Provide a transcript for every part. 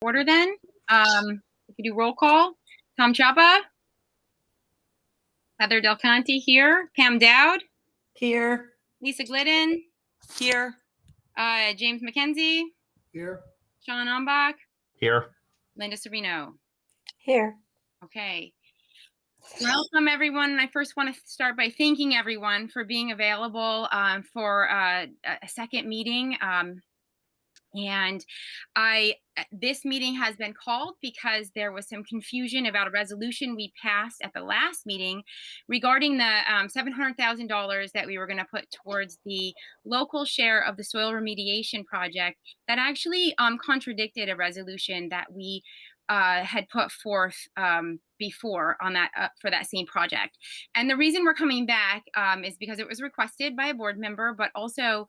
Order then. If you do roll call, Tom Chapa, Heather Del Conte here, Pam Dowd, Here. Lisa Glidden, Here. James McKenzie, Here. Sean Ombach, Here. Linda Servino. Here. Okay. Welcome, everyone. I first want to start by thanking everyone for being available for a second meeting. This meeting has been called because there was some confusion about a resolution we passed at the last meeting regarding the $700,000 that we were going to put towards the local share of the soil remediation project that actually contradicted a resolution that we had put forth before on that for that same project. And the reason we're coming back is because it was requested by a board member, but also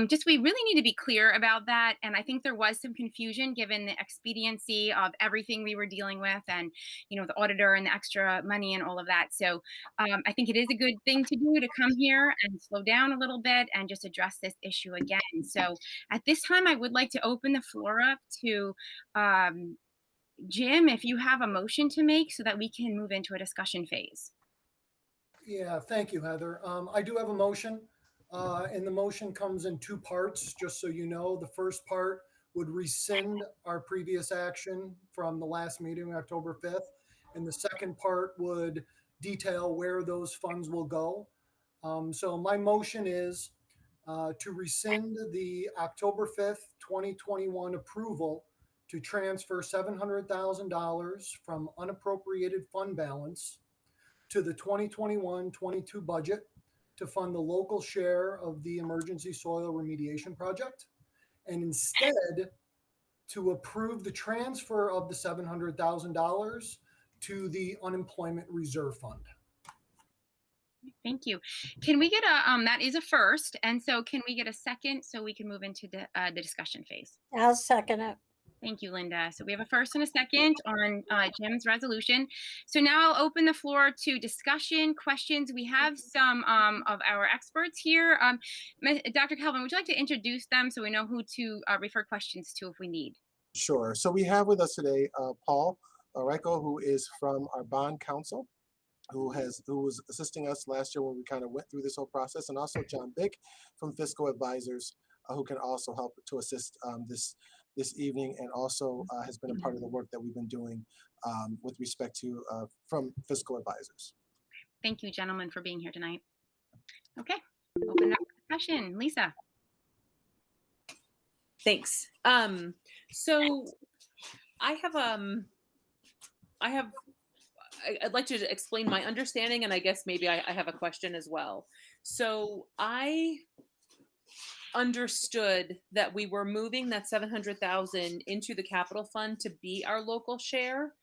just we really need to be clear about that. And I think there was some confusion given the expediency of everything we were dealing with, and the auditor and the extra money and all of that. So I think it is a good thing to do, to come here and slow down a little bit and just address this issue again. So at this time, I would like to open the floor up to Jim, if you have a motion to make so that we can move into a discussion phase. Yeah, thank you, Heather. I do have a motion, and the motion comes in two parts, just so you know. The first part would rescind our previous action from the last meeting, October 5th, and the second part would detail where those funds will go. So my motion is to rescind the October 5th, 2021 approval to transfer $700,000 from unappropriated fund balance to the 2021-22 budget to fund the local share of the emergency soil remediation project, and instead to approve the transfer of the $700,000 to the unemployment reserve fund. Thank you. Can we get that is a first, and so can we get a second so we can move into the discussion phase? I'll second it. Thank you, Linda. So we have a first and a second on Jim's resolution. So now I'll open the floor to discussion, questions. We have some of our experts here. Dr. Calvin, would you like to introduce them so we know who to refer questions to if we need? Sure. So we have with us today Paul Reiko, who is from our bond counsel, who was assisting us last year when we kind of went through this whole process, and also John Bick from Fiscal Advisors, who can also help to assist this evening, and also has been a part of the work that we've been doing with respect to from Fiscal Advisors. Thank you, gentlemen, for being here tonight. Okay, open up discussion. Lisa. Thanks. So I'd like to explain my understanding, and I guess maybe I have a question as well. So I understood that we were moving that $700,000 into the capital fund to be our local share.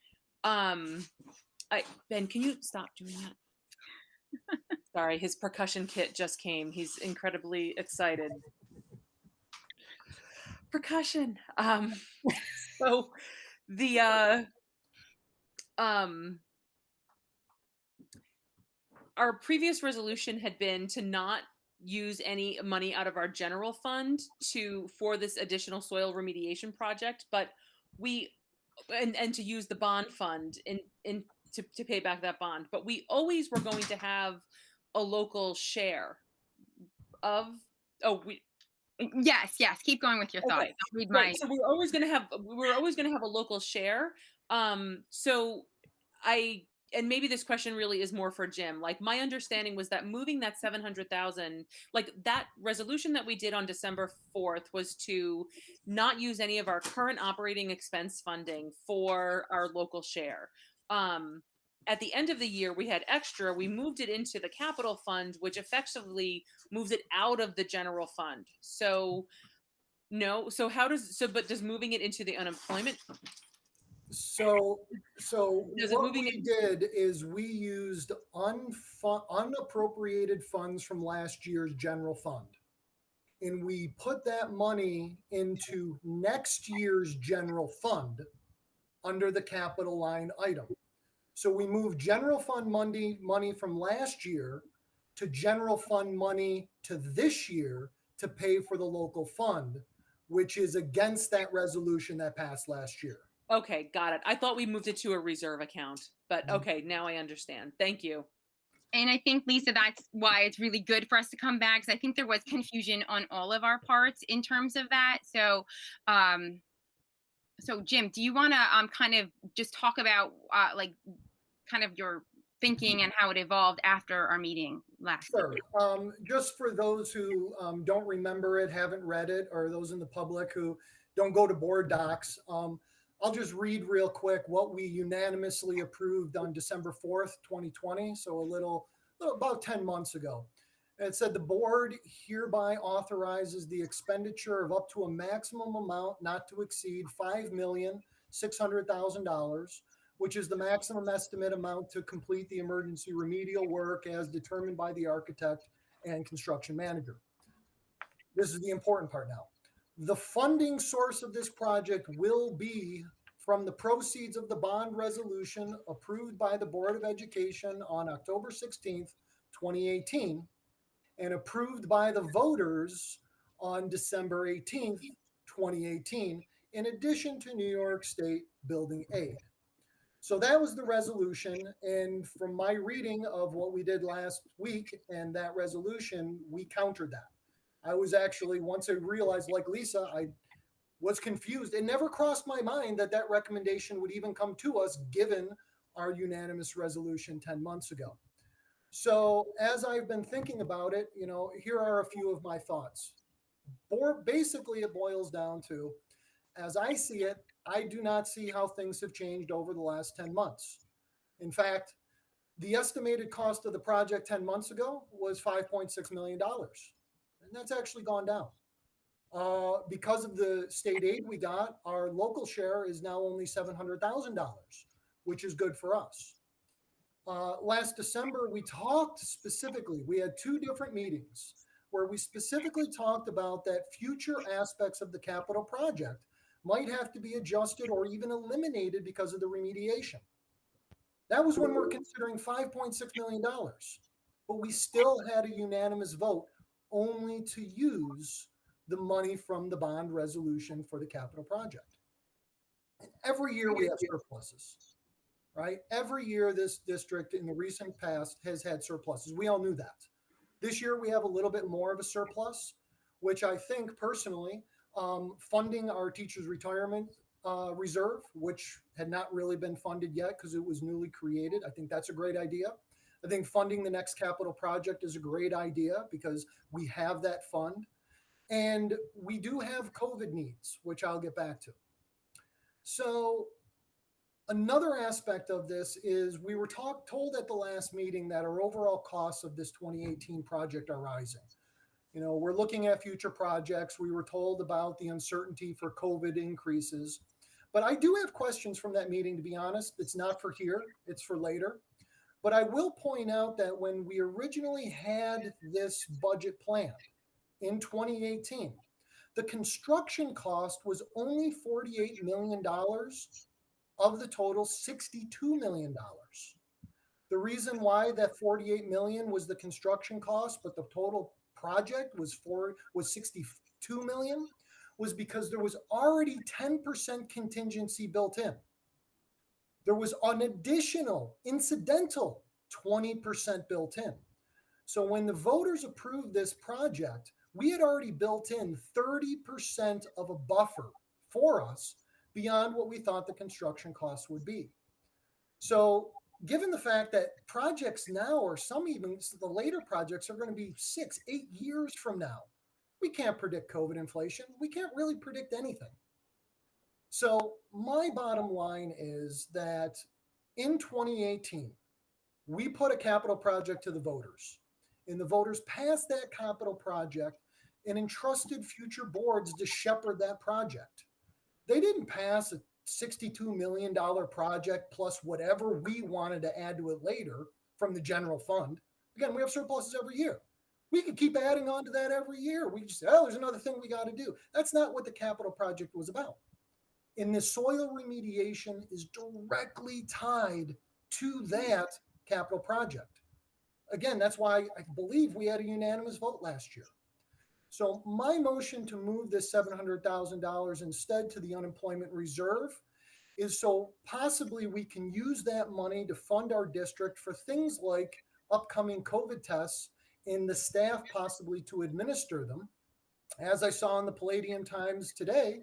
Ben, can you stop doing that? Sorry, his percussion kit just came. He's incredibly excited. Percussion. So the our previous resolution had been to not use any money out of our general fund for this additional soil remediation project, but and to use the bond fund to pay back that bond. But we always were going to have a local share of Yes, keep going with your thoughts. Okay. Read right. So we were always going to have a local share. And maybe this question really is more for Jim. Like, my understanding was that moving that $700,000, like that resolution that we did on December 4th, was to not use any of our current operating expense funding for our local share. At the end of the year, we had extra. We moved it into the capital fund, which effectively moves it out of the general fund. So no. So but does moving it into the unemployment? So what we did is we used unappropriated funds from last year's general fund, and we put that money into next year's general fund under the capital line item. So we moved general fund money from last year to general fund money to this year to pay for the local fund, which is against that resolution that passed last year. Okay, got it. I thought we moved it to a reserve account, but Mhm. okay, now I understand. Thank you. And I think, Lisa, that's why it's really good for us to come back, because I think there was confusion on all of our parts in terms of that. Um, so Jim, do you want to kind of just talk about like kind of your thinking and how it evolved after our meeting last? Sure. Just for those who don't remember it, haven't read it, or those in the public who don't go to board docs, I'll just read real quick what we unanimously approved on December 4th, 2020. So about 10 months ago. And it said the board hereby authorizes the expenditure of up to a maximum amount not to exceed $5,600,000, which is the maximum estimate amount to complete the emergency remedial work as determined by the architect and construction manager. This is the important part now. The funding source of this project will be from the proceeds of the bond resolution approved by the Board of Education on October 16th, 2018, and approved by the voters on December 18th, 2018, in addition to New York State building aid. So that was the resolution. And from my reading of what we did last week and that resolution, we countered that. I was actually, once I realized, like Lisa, I was confused. It never crossed my mind that that recommendation would even come to us given our unanimous resolution 10 months ago. So as I've been thinking about it, here are a few of my thoughts. Basically, it boils down to, as I see it, I do not see how things have changed over the last 10 months. In fact, the estimated cost of the project 10 months ago was $5.6 million. And that's actually gone down. Because of the state aid we got, our local share is now only $700,000, which is good for us. Last December, we talked specifically, we had 2 different meetings where we specifically talked about that future aspects of the capital project might have to be adjusted or even eliminated because of the remediation. That was when we're considering $5.6 million, but we still had a unanimous vote only to use the money from the bond resolution for the capital project. And every year we have surpluses, right? Every year this district in the recent past has had surpluses. We all knew that. This year we have a little bit more of a surplus, which I think personally, funding our teachers' retirement reserve, which had not really been funded yet because it was newly created. I think that's a great idea. I think funding the next capital project is a great idea because we have that fund. And we do have COVID needs, which I'll get back to. So another aspect of this is we were told at the last meeting that our overall costs of this 2018 project are rising. We're looking at future projects. We were told about the uncertainty for COVID increases. But I do have questions from that meeting, to be honest. It's not for here, it's for later. But I will point out that when we originally had this budget planned in 2018, the construction cost was only $48 million of the total $62 million. The reason why that 48 million was the construction cost, but the total project was 62 million, was because there was already 10% contingency built in. There was an additional incidental 20% built in. So when the voters approved this project, we had already built in 30% of a buffer for us beyond what we thought the construction costs would be. So given the fact that projects now, or some even the later projects, are going to be 6-8 years from now, we can't predict COVID inflation. We can't really predict anything. So my bottom line is that in 2018, we put a capital project to the voters, and the voters passed that capital project and entrusted future boards to shepherd that project. They didn't pass a $62 million project plus whatever we wanted to add to it later from the general fund. Again, we have surpluses every year. We could keep adding on to that every year. We just say, oh, there's another thing we got to do. That's not what the capital project was about. And the soil remediation is directly tied to that capital project. Again, that's why I believe we had a unanimous vote last year. So my motion to move this $700,000 instead to the unemployment reserve is so possibly we can use that money to fund our district for things like upcoming COVID tests and the staff possibly to administer them. As I saw in the Palladium Times today,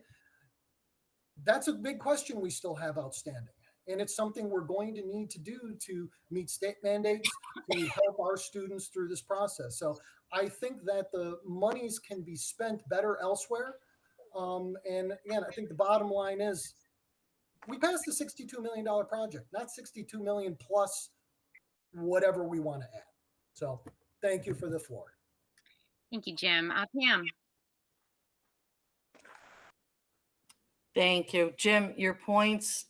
that's a big question we still have outstanding. And it's something we're going to need to do to meet state mandates to help our students through this process. So I think that the monies can be spent better elsewhere. And again, I think the bottom line is we passed the $62 million project, not 62 million plus whatever we want to add. So thank you for the floor. Thank you, Jim. Pam. Thank you. Jim, your points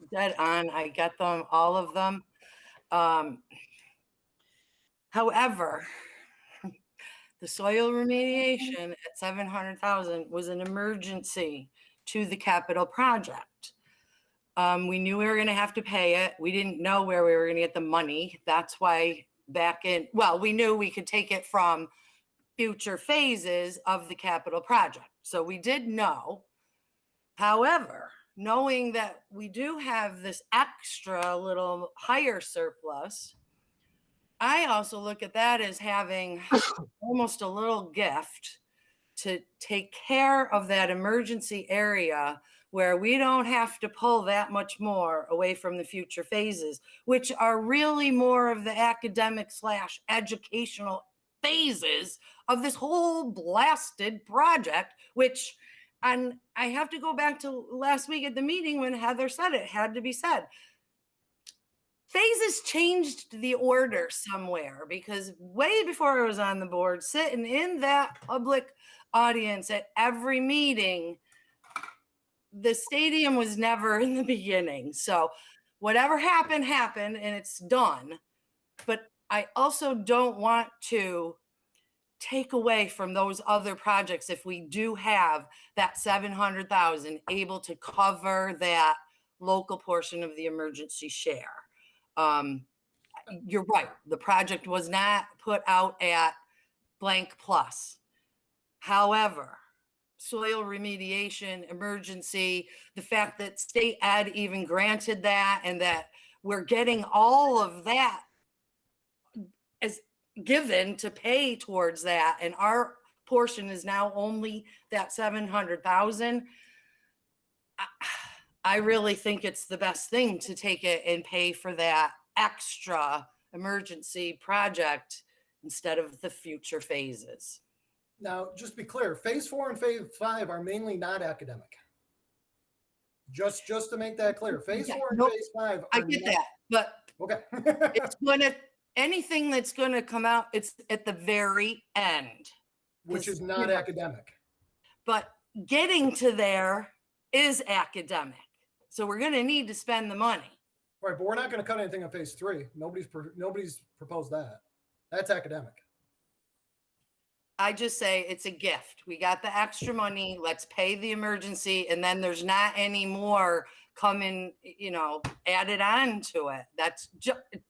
dead on. I get them, all of them. However, the soil remediation at 700,000 was an emergency to the capital project. We knew we were going to have to pay it. We didn't know where we were going to get the money. That's why we knew we could take it from future phases of the capital project. So we did know. However, knowing that we do have this extra little higher surplus, I also look at that as having almost a little gift to take care of that emergency area where we don't have to pull that much more away from the future phases, which are really more of the academic / educational phases of this whole blasted project, which, and I have to go back to last week at the meeting when Heather said it had to be said. Phases changed the order somewhere, because way before I was on the board, sitting in that public audience at every meeting, the stadium was never in the beginning. So whatever happened, happened, and it's done. But I also don't want to take away from those other projects if we do have that 700,000 able to cover that local portion of the emergency share. You're right. The project was not put out at blank plus. However, soil remediation, emergency, the fact that state ed even granted that, and that we're getting all of that as given to pay towards that, and our portion is now only that 700,000. I really think it's the best thing to take it and pay for that extra emergency project instead of the future phases. Now, just to be clear, phase 4 and phase 5 are mainly not academic. Just to make that clear, phase 4 and phase 5 are I get that, but okay. it's gonna, anything that's gonna come out, it's at the very end. Which is not academic. But getting to there is academic. So we're gonna need to spend the money. Right, but we're not going to cut anything on phase 3. Nobody's proposed that. That's academic. I just say it's a gift. We got the extra money. Let's pay the emergency, and then there's not any more coming, added on to it. That's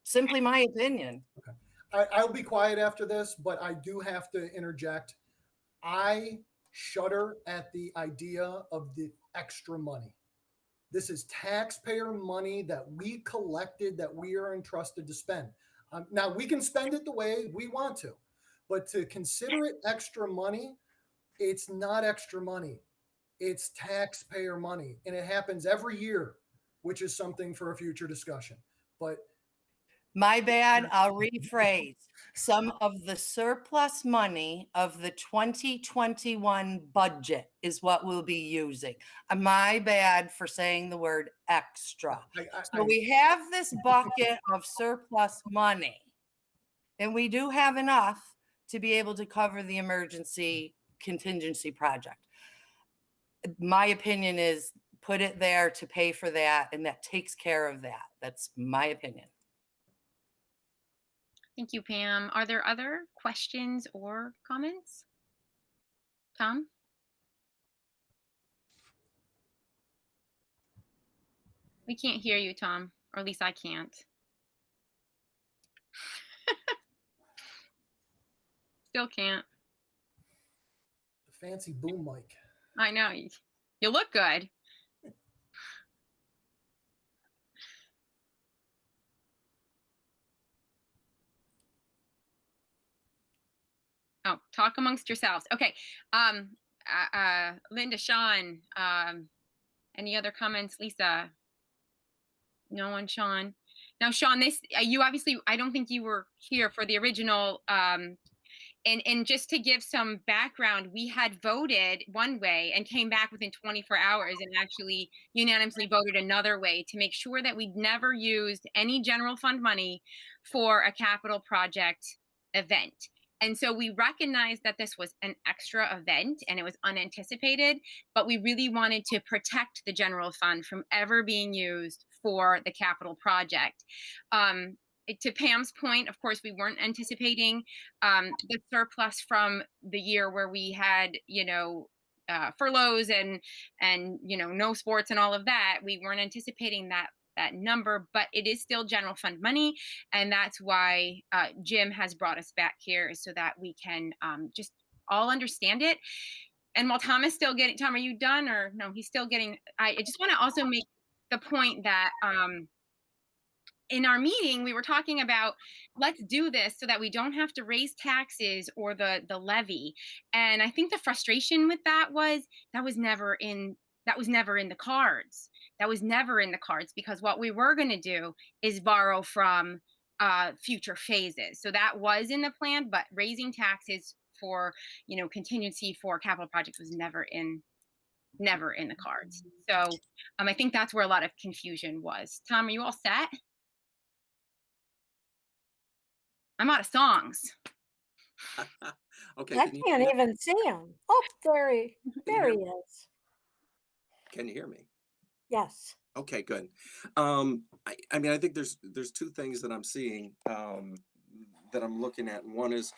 simply my opinion. Okay, I'll be quiet after this, but I do have to interject. I shudder at the idea of the extra money. This is taxpayer money that we collected, that we are entrusted to spend. Now, we can spend it the way we want to, but to consider it extra money, it's not extra money. It's taxpayer money, and it happens every year, which is something for a future discussion. But my bad, I'll rephrase. Some of the surplus money of the 2021 budget is what we'll be using. My bad for saying the word extra. So we have this bucket of surplus money, and we do have enough to be able to cover the emergency contingency project. My opinion is put it there to pay for that, and that takes care of that. That's my opinion. Thank you, Pam. Are there other questions or comments? Tom? We can't hear you, Tom, or at least I can't. Still can't. the fancy boom mic. I know. You look good. Oh, talk amongst yourselves. Okay. Linda, Sean, any other comments? Lisa? No one, Sean. Now, Sean, this you obviously, I don't think you were here for the original. And just to give some background, we had voted one way and came back within 24 hours and actually unanimously voted another way to make sure that we'd never used any general fund money for a capital project event. And so we recognized that this was an extra event and it was unanticipated, but we really wanted to protect the general fund from ever being used for the capital project. To Pam's point, of course, we weren't anticipating the surplus from the year where we had, furloughs and no sports and all of that. We weren't anticipating that number, but it is still general fund money, and that's why Jim has brought us back here so that we can just all understand it. And while Tom is still getting, Tom, are you done or no? He's still getting. I just want to also make the point that. In our meeting, we were talking about let's do this so that we don't have to raise taxes or the levy. And I think the frustration with that was never in the cards. That was never in the cards because what we were going to do is borrow from future phases. So that was in the plan, but raising taxes for contingency for capital projects was never in the cards. So I think that's where a lot of confusion was. Tom, are you all set? I'm out of songs. Okay. I can't even see him. Oh, there he is. Can you hear me? Yes. Okay, good. I mean, I think there's two things that I'm seeing that I'm looking at. And one is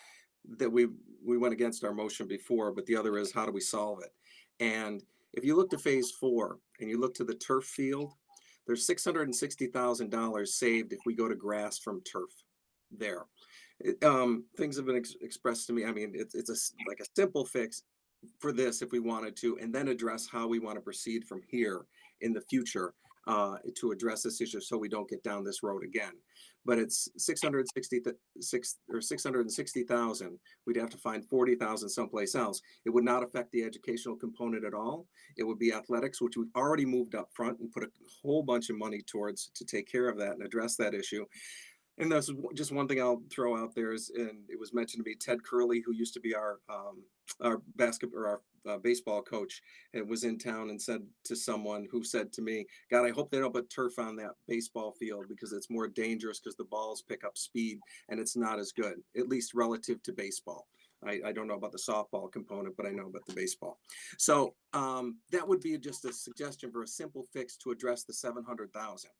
that we went against our motion before, but the other is how do we solve it? And if you look to phase 4 and you look to the turf field, there's $660,000 saved if we go to grass from turf there. Things have been expressed to me. I mean, it's like a simple fix for this if we wanted to, and then address how we want to proceed from here in the future to address this issue so we don't get down this road again. But it's 660,000. We'd have to find 40,000 someplace else. It would not affect the educational component at all. It would be athletics, which we've already moved up front and put a whole bunch of money towards to take care of that and address that issue. And that's just one thing I'll throw out there is, and it was mentioned to me, Ted Curley, who used to be our basketball or our baseball coach, and was in town and said to someone who said to me, God, I hope they don't put turf on that baseball field because it's more dangerous because the balls pick up speed and it's not as good, at least relative to baseball. I don't know about the softball component, but I know about the baseball. So that would be just a suggestion for a simple fix to address the 700,000.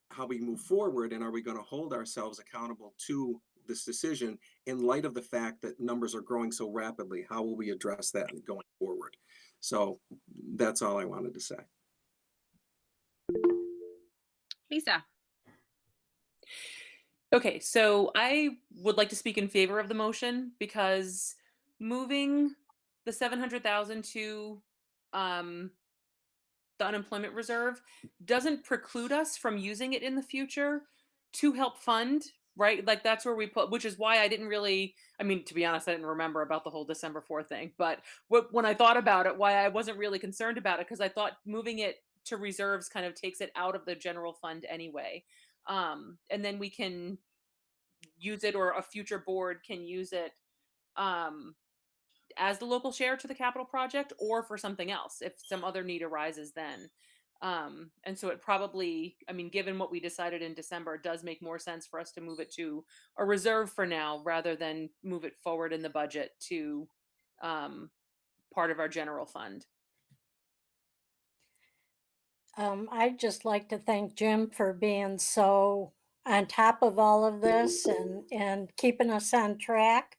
How we move forward, and are we going to hold ourselves accountable to this decision in light of the fact that numbers are growing so rapidly? How will we address that going forward? So that's all I wanted to say. Lisa. Okay, so I would like to speak in favor of the motion because moving the 700,000 to the unemployment reserve doesn't preclude us from using it in the future to help fund, right? Like that's where we put, which is why I didn't really, I mean, to be honest, I didn't remember about the whole December 4th thing, but when I thought about it, why I wasn't really concerned about it, because I thought moving it to reserves kind of takes it out of the general fund anyway. And then we can use it, or a future board can use it as the local share to the capital project or for something else if some other need arises then. And so it probably, I mean, given what we decided in December, it does make more sense for us to move it to a reserve for now rather than move it forward in the budget to part of our general fund. I'd just like to thank Jim for being so on top of all of this and keeping us on track.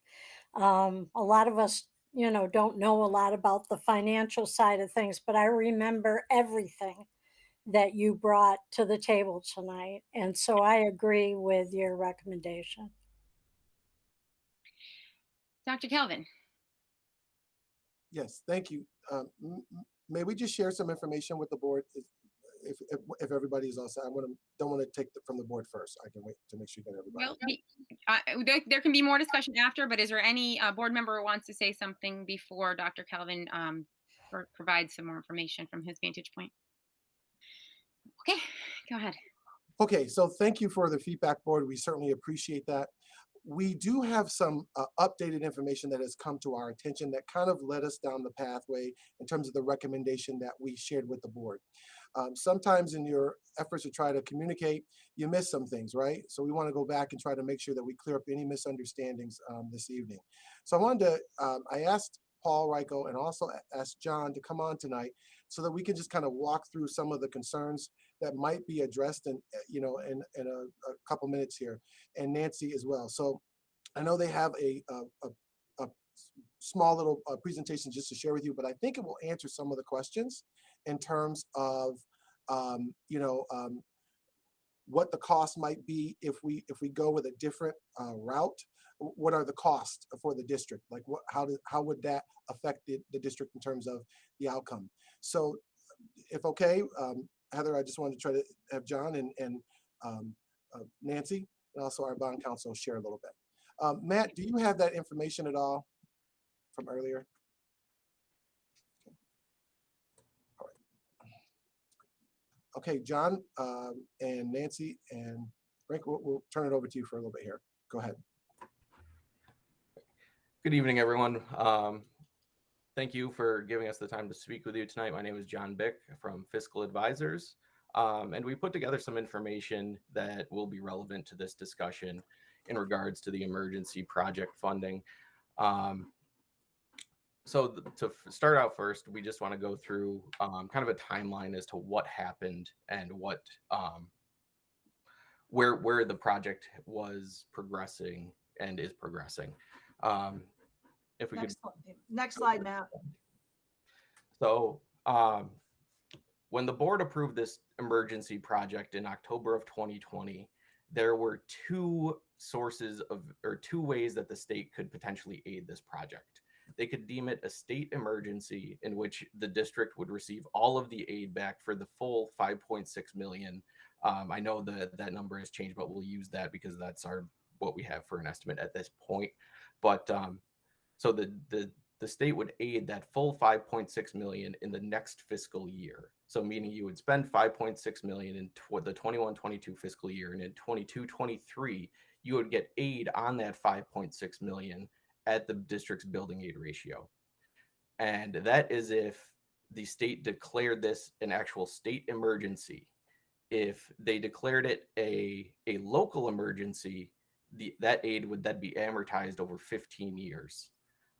A lot of us, don't know a lot about the financial side of things, but I remember everything that you brought to the table tonight. And so I agree with your recommendation. Dr. Kelvin. Yes, thank you. May we just share some information with the board if everybody is all set? Don't want to take from the board first. I can wait to make sure that everybody. Well, There can be more discussion after, but is there any board member who wants to say something before Dr. Calvin provides some more information from his vantage point? Okay, go ahead. Okay, so thank you for the feedback, board. We certainly appreciate that. We do have some updated information that has come to our attention that kind of led us down the pathway in terms of the recommendation that we shared with the board. Sometimes in your efforts to try to communicate, you miss some things, right? So we want to go back and try to make sure that we clear up any misunderstandings this evening. So I wanted to, I asked Paul Ryko and also asked John to come on tonight so that we can just kind of walk through some of the concerns that might be addressed in, in a couple minutes here, and Nancy as well. So I know they have a small little presentation just to share with you, but I think it will answer some of the questions in terms of, what the cost might be if we go with a different route. What are the costs for the district? Like how would that affect the district in terms of the outcome? So if okay, Heather, I just wanted to try to have John and Nancy and also our bond counsel share a little bit. Matt, do you have that information at all from earlier? Okay. All right. Okay, John and Nancy and Frank, we'll turn it over to you for a little bit here. Go ahead. Good evening, everyone. Thank you for giving us the time to speak with you tonight. My name is John Bick from Fiscal Advisors, and we put together some information that will be relevant to this discussion in regards to the emergency project funding. So to start out first, we just want to go through kind of a timeline as to what happened and what where the project was progressing and is progressing. If we Next slide, Matt. So when the board approved this emergency project in October of 2020, there were two ways that the state could potentially aid this project. They could deem it a state emergency in which the district would receive all of the aid back for the full 5.6 million. I know that number has changed, but we'll use that because that's what we have for an estimate at this point. But so the state would aid that full 5.6 million in the next fiscal year. So meaning you would spend 5.6 million in the 21-22 fiscal year, and in 22-23 you would get aid on that 5.6 million at the district's building aid ratio. And that is if the state declared this an actual state emergency. If they declared it a local emergency, that aid would then be amortized over 15 years.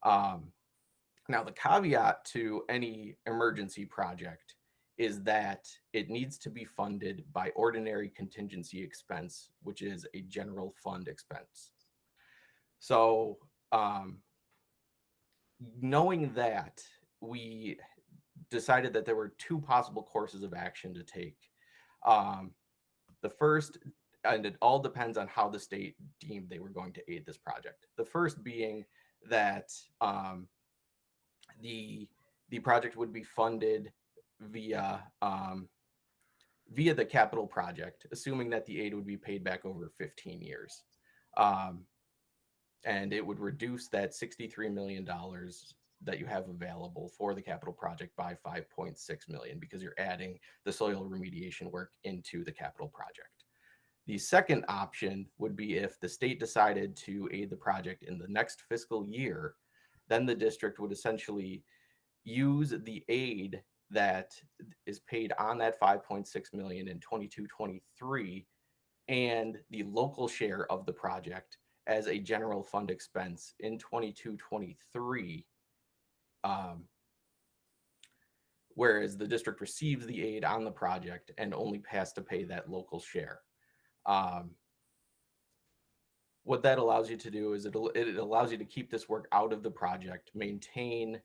Now, the caveat to any emergency project is that it needs to be funded by ordinary contingency expense, which is a general fund expense. So knowing that, we decided that there were two possible courses of action to take. The first, and it all depends on how the state deemed they were going to aid this project. The first being that the project would be funded via the capital project, assuming that the aid would be paid back over 15 years. And it would reduce that $63 million that you have available for the capital project by 5.6 million because you're adding the soil remediation work into the capital project. The second option would be if the state decided to aid the project in the next fiscal year, then the district would essentially use the aid that is paid on that 5.6 million in 22-23 and the local share of the project as a general fund expense in 22-23. Whereas the district receives the aid on the project and only has to pay that local share. What that allows you to do is it allows you to keep this work out of the project, maintain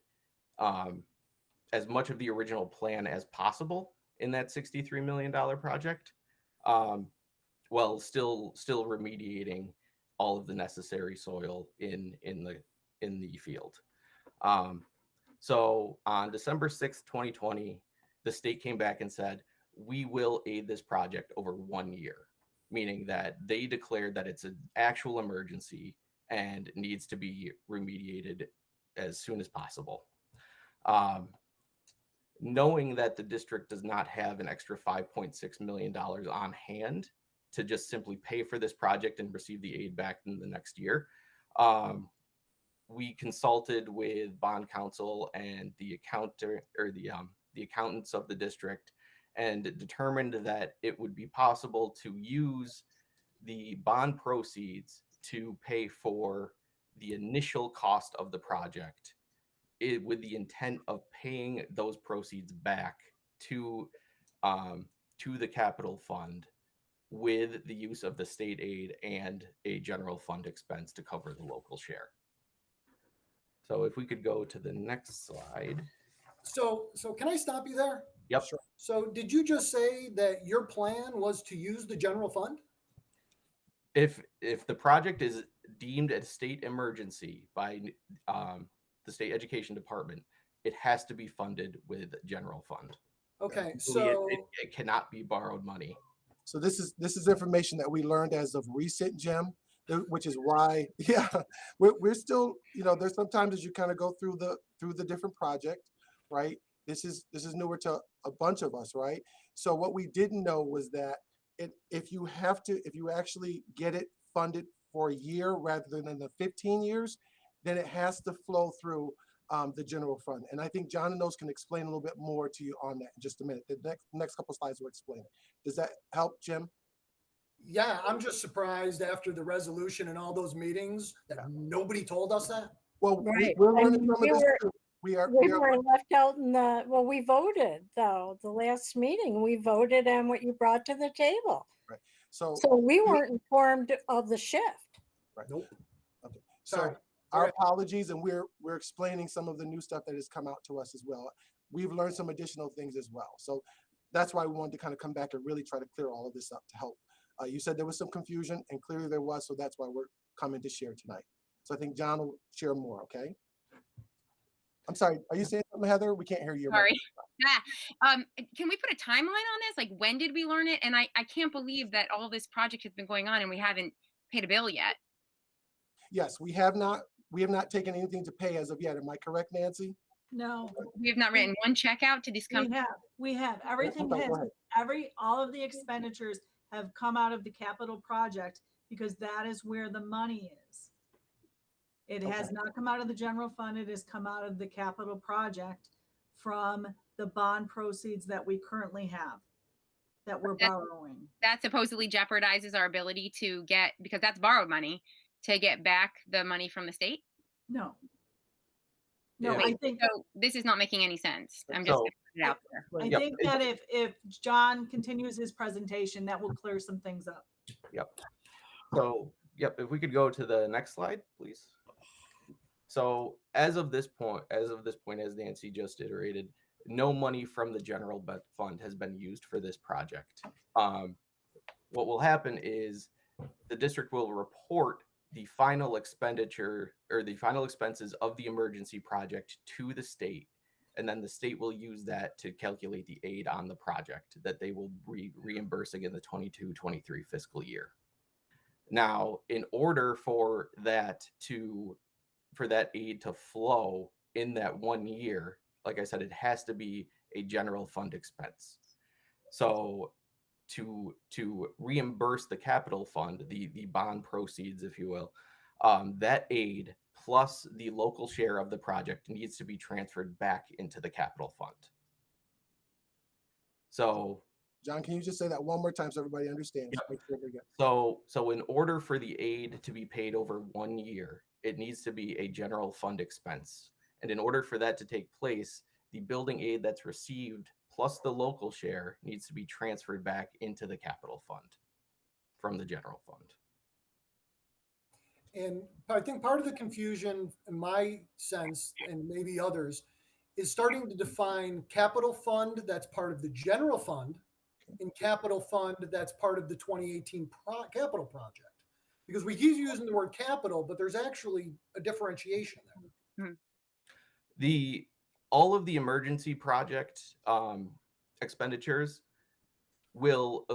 as much of the original plan as possible in that $63 million project, while still remediating all of the necessary soil in the field. So on December 6th, 2020, the state came back and said, we will aid this project over 1 year, meaning that they declared that it's an actual emergency and needs to be remediated as soon as possible. Knowing that the district does not have an extra $5.6 million on hand to just simply pay for this project and receive the aid back in the next year, we consulted with bond counsel and the accountants of the district, and determined that it would be possible to use the bond proceeds to pay for the initial cost of the project, with the intent of paying those proceeds back to the capital fund with the use of the state aid and a general fund expense to cover the local share. So if we could go to the next slide. So can I stop you there? Yep. Sure. So did you just say that your plan was to use the general fund? If the project is deemed a state emergency by the state education department, it has to be funded with general fund. Okay, It so cannot be borrowed money. So this is information that we learned as of recent, Jim, which is why, yeah, we're still, there's sometimes as you kind of go through the different project, right? This is newer to a bunch of us, right? So what we didn't know was that if you actually get it funded for a year rather than the 15 years, then it has to flow through the general fund. And I think John and those can explain a little bit more to you on that in just a minute. The next couple slides will explain it. Does that help, Jim? yeah, I'm just surprised after the resolution and all those meetings that nobody told us that. Well, Right. we're I learning mean, some of we this were- too. We are left out in we voted though, the last meeting, we voted on what you brought to the table. so So we weren't informed of the shift. Nope. okay. Sorry. So our Right. apologies, and we're explaining some of the new stuff that has come out to us as well. We've learned some additional things as well. So that's why we wanted to kind of come back and really try to clear all of this up to help. You said there was some confusion, and clearly there was, so that's why we're coming to share tonight. So I think John will share more, okay? I'm sorry, are you saying something, Heather? We can't hear you. Sorry. Yeah. Can we put a timeline on this? Like, when did we learn it? And I can't believe that all this project has been going on and we haven't paid a bill yet. Yes, we have not taken anything to pay as of yet. Am I correct, Nancy? No, We have not written one check out to this company. we have, everything Okay, has, go ahead. all of the expenditures have come out of the capital project because that is where the money is. It has Okay. not come out of the general fund, it has come out of the capital project from the bond proceeds that we currently have, that we're borrowing. That supposedly jeopardizes our ability to get, because that's borrowed money, to get back the money from the state. No. No, Yeah. I think, So this is not making any sense. I'm just So- gonna put it out there. I Yep. think that if John continues his presentation, that will clear some things up. So, yep, if we could go to the next slide, please. So as of this point, as Nancy just iterated, no money from the general fund has been used for this project. What will happen is the district will report the final expenditure or the final expenses of the emergency project to the state, and then the state will use that to calculate the aid on the project that they will be reimbursing in the 22-23 fiscal year. Now, in order for that aid to flow in that 1 year, like I said, it has to be a general fund expense. So to reimburse the capital fund, the bond proceeds, if you will, that aid plus the local share of the project needs to be transferred back into the capital fund. So John, can you just say that one more time so everybody understands? Make sure we get- So in order for the aid to be paid over 1 year, it needs to be a general fund expense. And in order for that to take place, the building aid that's received plus the local share needs to be transferred back into the capital fund from the general fund. And I think part of the confusion, in my sense, and maybe others, is starting to define capital fund that's part of the general fund and capital fund that's part of the 2018 capital project. Because we keep using the word capital, but there's actually a differentiation there. All of the emergency project expenditures will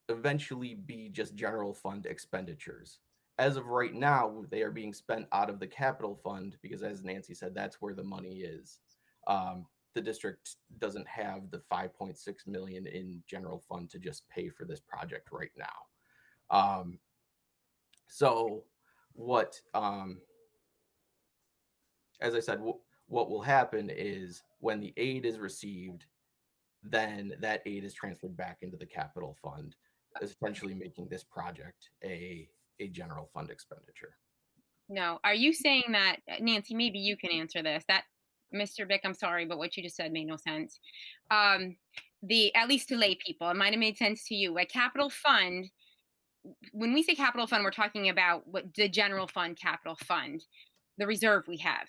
eventually be just general fund expenditures. As of right now, they are being spent out of the capital fund because, as Nancy said, that's where the money is. The district doesn't have the 5.6 million in general fund to just pay for this project right now. So what, as I said, what will happen is when the aid is received, then that aid is transferred back into the capital fund, essentially making this project a general fund expenditure. No. Are you saying that, Nancy, maybe you can answer this, that Mr. Bick, I'm sorry, but what you just said made no sense. At least to lay people, it might have made sense to you. A capital fund, when we say capital fund, we're talking about what the general fund, capital fund, the reserve we have.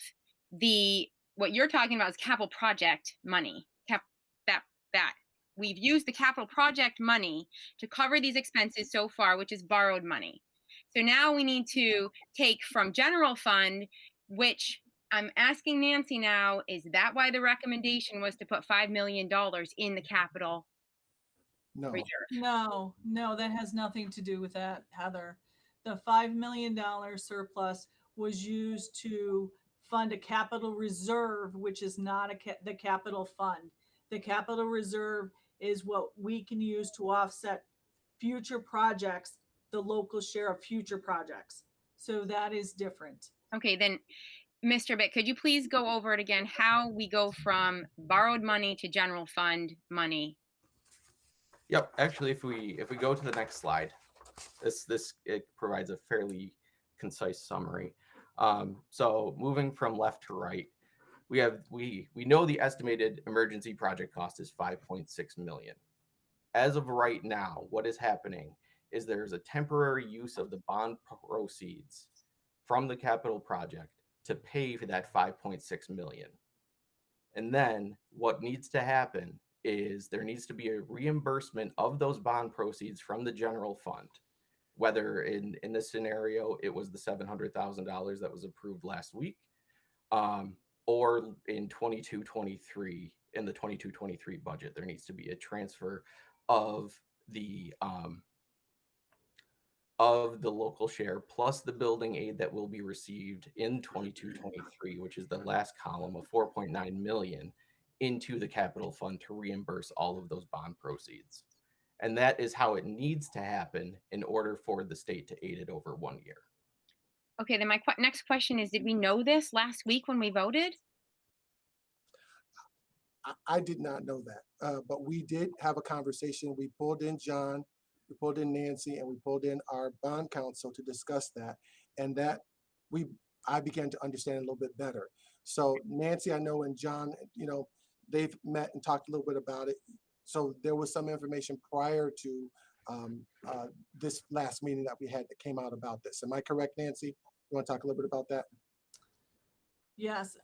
What you're talking about is capital project money. That we've used the capital project money to cover these expenses so far, which is borrowed money. So now we need to take from general fund, which I'm asking Nancy now, is that why the recommendation was to put $5 million in the capital No. reserve? No, that has nothing to do with that, Heather. The $5 million surplus was used to fund a capital reserve, which is not the capital fund. The capital reserve is what we can use to offset future projects, the local share of future projects. So that is different. Okay, then, Mr. Bick, could you please go over it again, how we go from borrowed money to general fund money? Yep. Actually, if we go to the next slide, it provides a fairly concise summary. So moving from left to right, we know the estimated emergency project cost is 5.6 million. As of right now, what is happening is there's a temporary use of the bond proceeds from the capital project to pay for that 5.6 million. And then what needs to happen is there needs to be a reimbursement of those bond proceeds from the general fund. Whether in this scenario, it was the $700,000 that was approved last week, or in 22-23, in the 22-23 budget, there needs to be a transfer of the local share plus the building aid that will be received in 22-23, which is the last column of 4.9 million, into the capital fund to reimburse all of those bond proceeds. And that is how it needs to happen in order for the state to aid it over 1 year. Okay, then my next question is, did we know this last week when we voted? I did not know that, but we did have a conversation. We pulled in John, we pulled in Nancy, and we pulled in our bond counsel to discuss that. And that I began to understand a little bit better. So Nancy, I know, and John, they've met and talked a little bit about it. So there was some information prior to this last meeting that we had that came out about this. Am I correct, Nancy? You want to talk a little bit about that? Yes.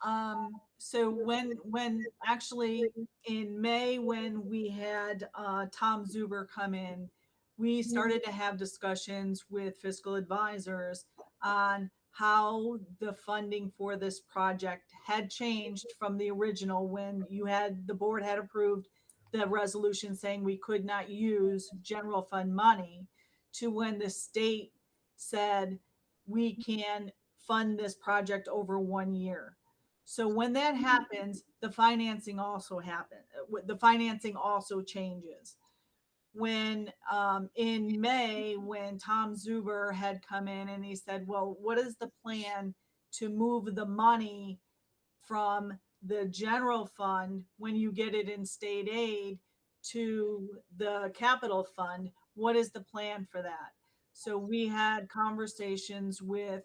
So when actually in May, when we had Tom Zuber come in, we started to have discussions with fiscal advisors on how the funding for this project had changed from the original, when the board had approved the resolution saying we could not use general fund money, to when the state said we can fund this project over 1 year. So when that happens, the financing also changes. When in May, when Tom Zuber had come in and he said, well, what is the plan to move the money from the general fund when you get it in state aid to the capital fund? What is the plan for that? So we had conversations with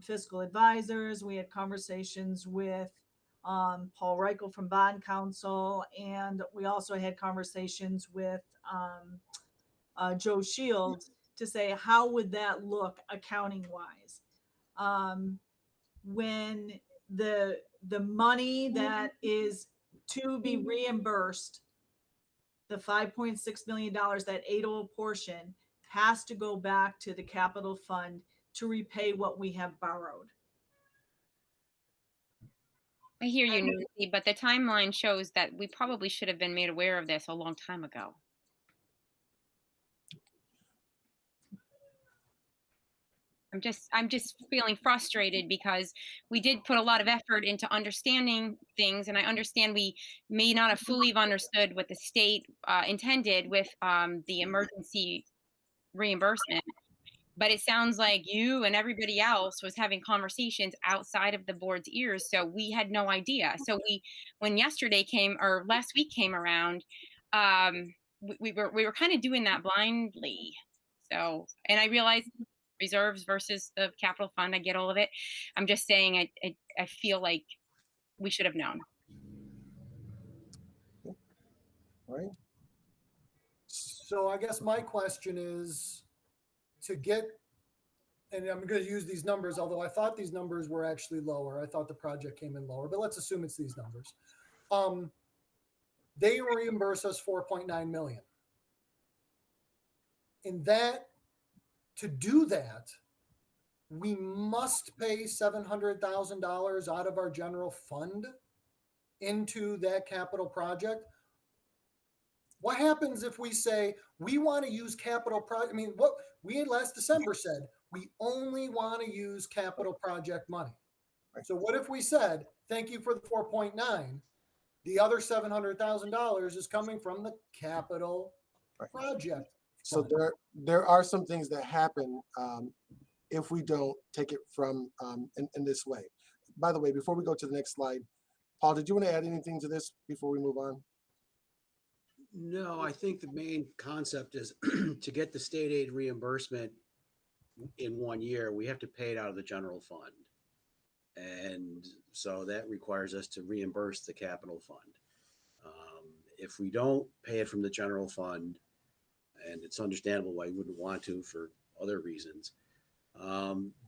fiscal advisors. We had conversations with Paul Reichel from Bond Counsel, and we also had conversations with Joe Shields to say, how would that look accounting wise? When the money that is to be reimbursed, the $5.6 million, that ADO portion, has to go back to the capital fund to repay what we have borrowed. I hear you, Nancy, but the timeline shows that we probably should have been made aware of this a long time ago. I'm just feeling frustrated because we did put a lot of effort into understanding things, and I understand we may not have fully have understood what the state intended with the emergency reimbursement. But it sounds like you and everybody else was having conversations outside of the board's ears, so we had no idea. So when yesterday came or last week came around, we were kind of doing that blindly. So, and I realize reserves versus the capital fund. I get all of it. I'm just saying, I feel like we should have known. All right. So I guess my question is to get, and I'm going to use these numbers, although I thought these numbers were actually lower. I thought the project came in lower, but let's assume it's these numbers. They reimburse us 4.9 million. In that, to do that, we must pay $700,000 out of our general fund into that capital project. What happens if we say we want to use capital project? I mean, what we last December said, we only want to use capital project money. So what if we said, thank you for the 4.9, the other $700,000 is coming from the capital project. So there are some things that happen if we don't take it from in this way. By the way, before we go to the next slide, Paul, did you want to add anything to this before we move on? No, I think the main concept is to get the state aid reimbursement in 1 year, we have to pay it out of the general fund. And so that requires us to reimburse the capital fund. If we don't pay it from the general fund, and it's understandable why you wouldn't want to for other reasons,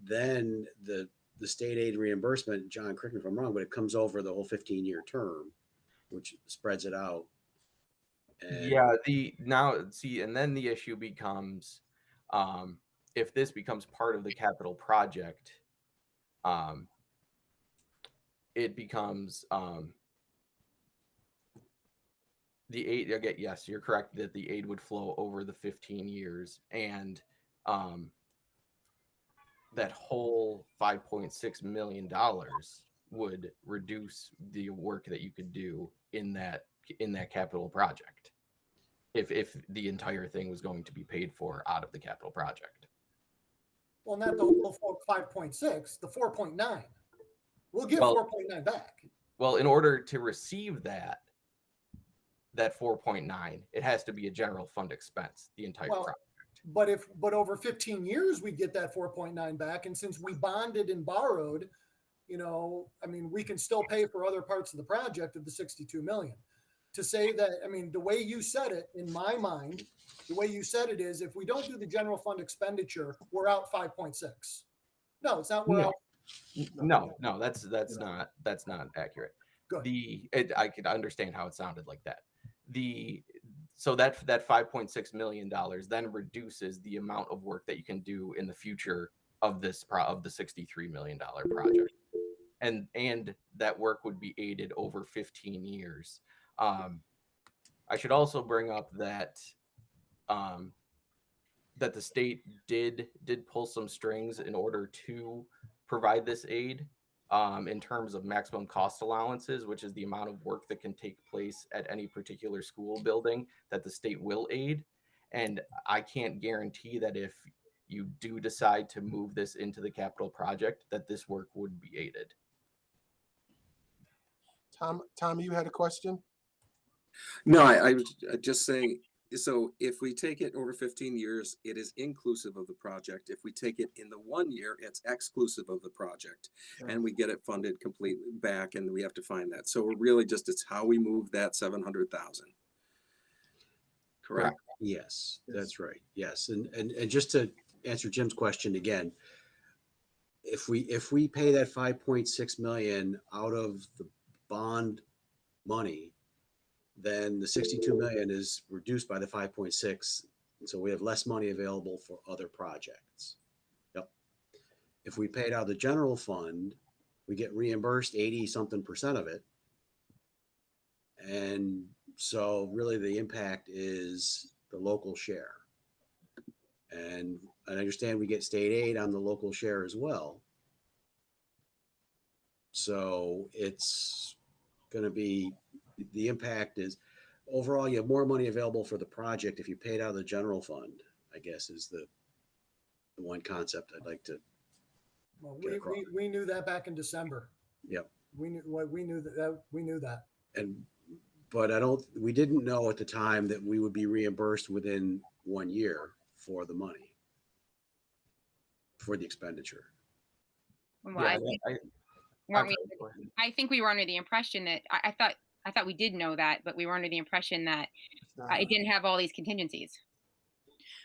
then the state aid reimbursement, John, correct me if I'm wrong, but it comes over the whole 15-year term, which spreads it out. And yeah, and then the issue becomes, if this becomes part of the capital project, it becomes the aid. Again, yes, you're correct that the aid would flow over the 15 years, and that whole $5.6 million would reduce the work that you could do in that capital project if the entire thing was going to be paid for out of the capital project. Well, not the whole 5.6, the 4.9. We'll get 4.9 back. Well, in order to receive that 4.9, it has to be a general fund expense, the entire project. But over 15 years, we get that 4.9 back. And since we bonded and borrowed, I mean, we can still pay for other parts of the project of the 62 million. To say that, I mean, the way you said it, in my mind, the way you said it is, if we don't do the general fund expenditure, we're out 5.6. No, it's not. We're out. No, that's not accurate. Good. I could understand how it sounded like that. So that $5.6 million then reduces the amount of work that you can do in the future of the $63 million project, and that work would be aided over 15 years. I should also bring up that that the state did pull some strings in order to provide this aid, in terms of maximum cost allowances, which is the amount of work that can take place at any particular school building that the state will aid. And I can't guarantee that if you do decide to move this into the capital project, that this work would be aided. Tom, you had a question? No, I was just saying, so if we take it over 15 years, it is inclusive of the project. If we take it in the 1 year, it's exclusive of the project, and we get it funded completely back, and we have to find that. So we're really just, it's how we move that 700,000. Correct? yes, that's right. Yes. And just to answer Jim's question again, if we pay that 5.6 million out of the bond money, then the 62 million is reduced by the 5.6. So we have less money available for other projects. Yep. If we paid out of the general fund, we get reimbursed 80-something% of it. And so really the impact is the local share. And I understand we get state aid on the local share as well. So it's going to be, the impact is overall you have more money available for the project if you paid out of the general fund, I guess is the one concept I'd like to. Well, Get across. we knew that back in December. Yep. We knew that. And, but we didn't know at the time that we would be reimbursed within 1 year for the money, for the expenditure. Well, Yeah, I think, I'm weren't we, sorry, go ahead. I think we were under the impression that I thought we did know that, but we were under the impression that it didn't have all these contingencies.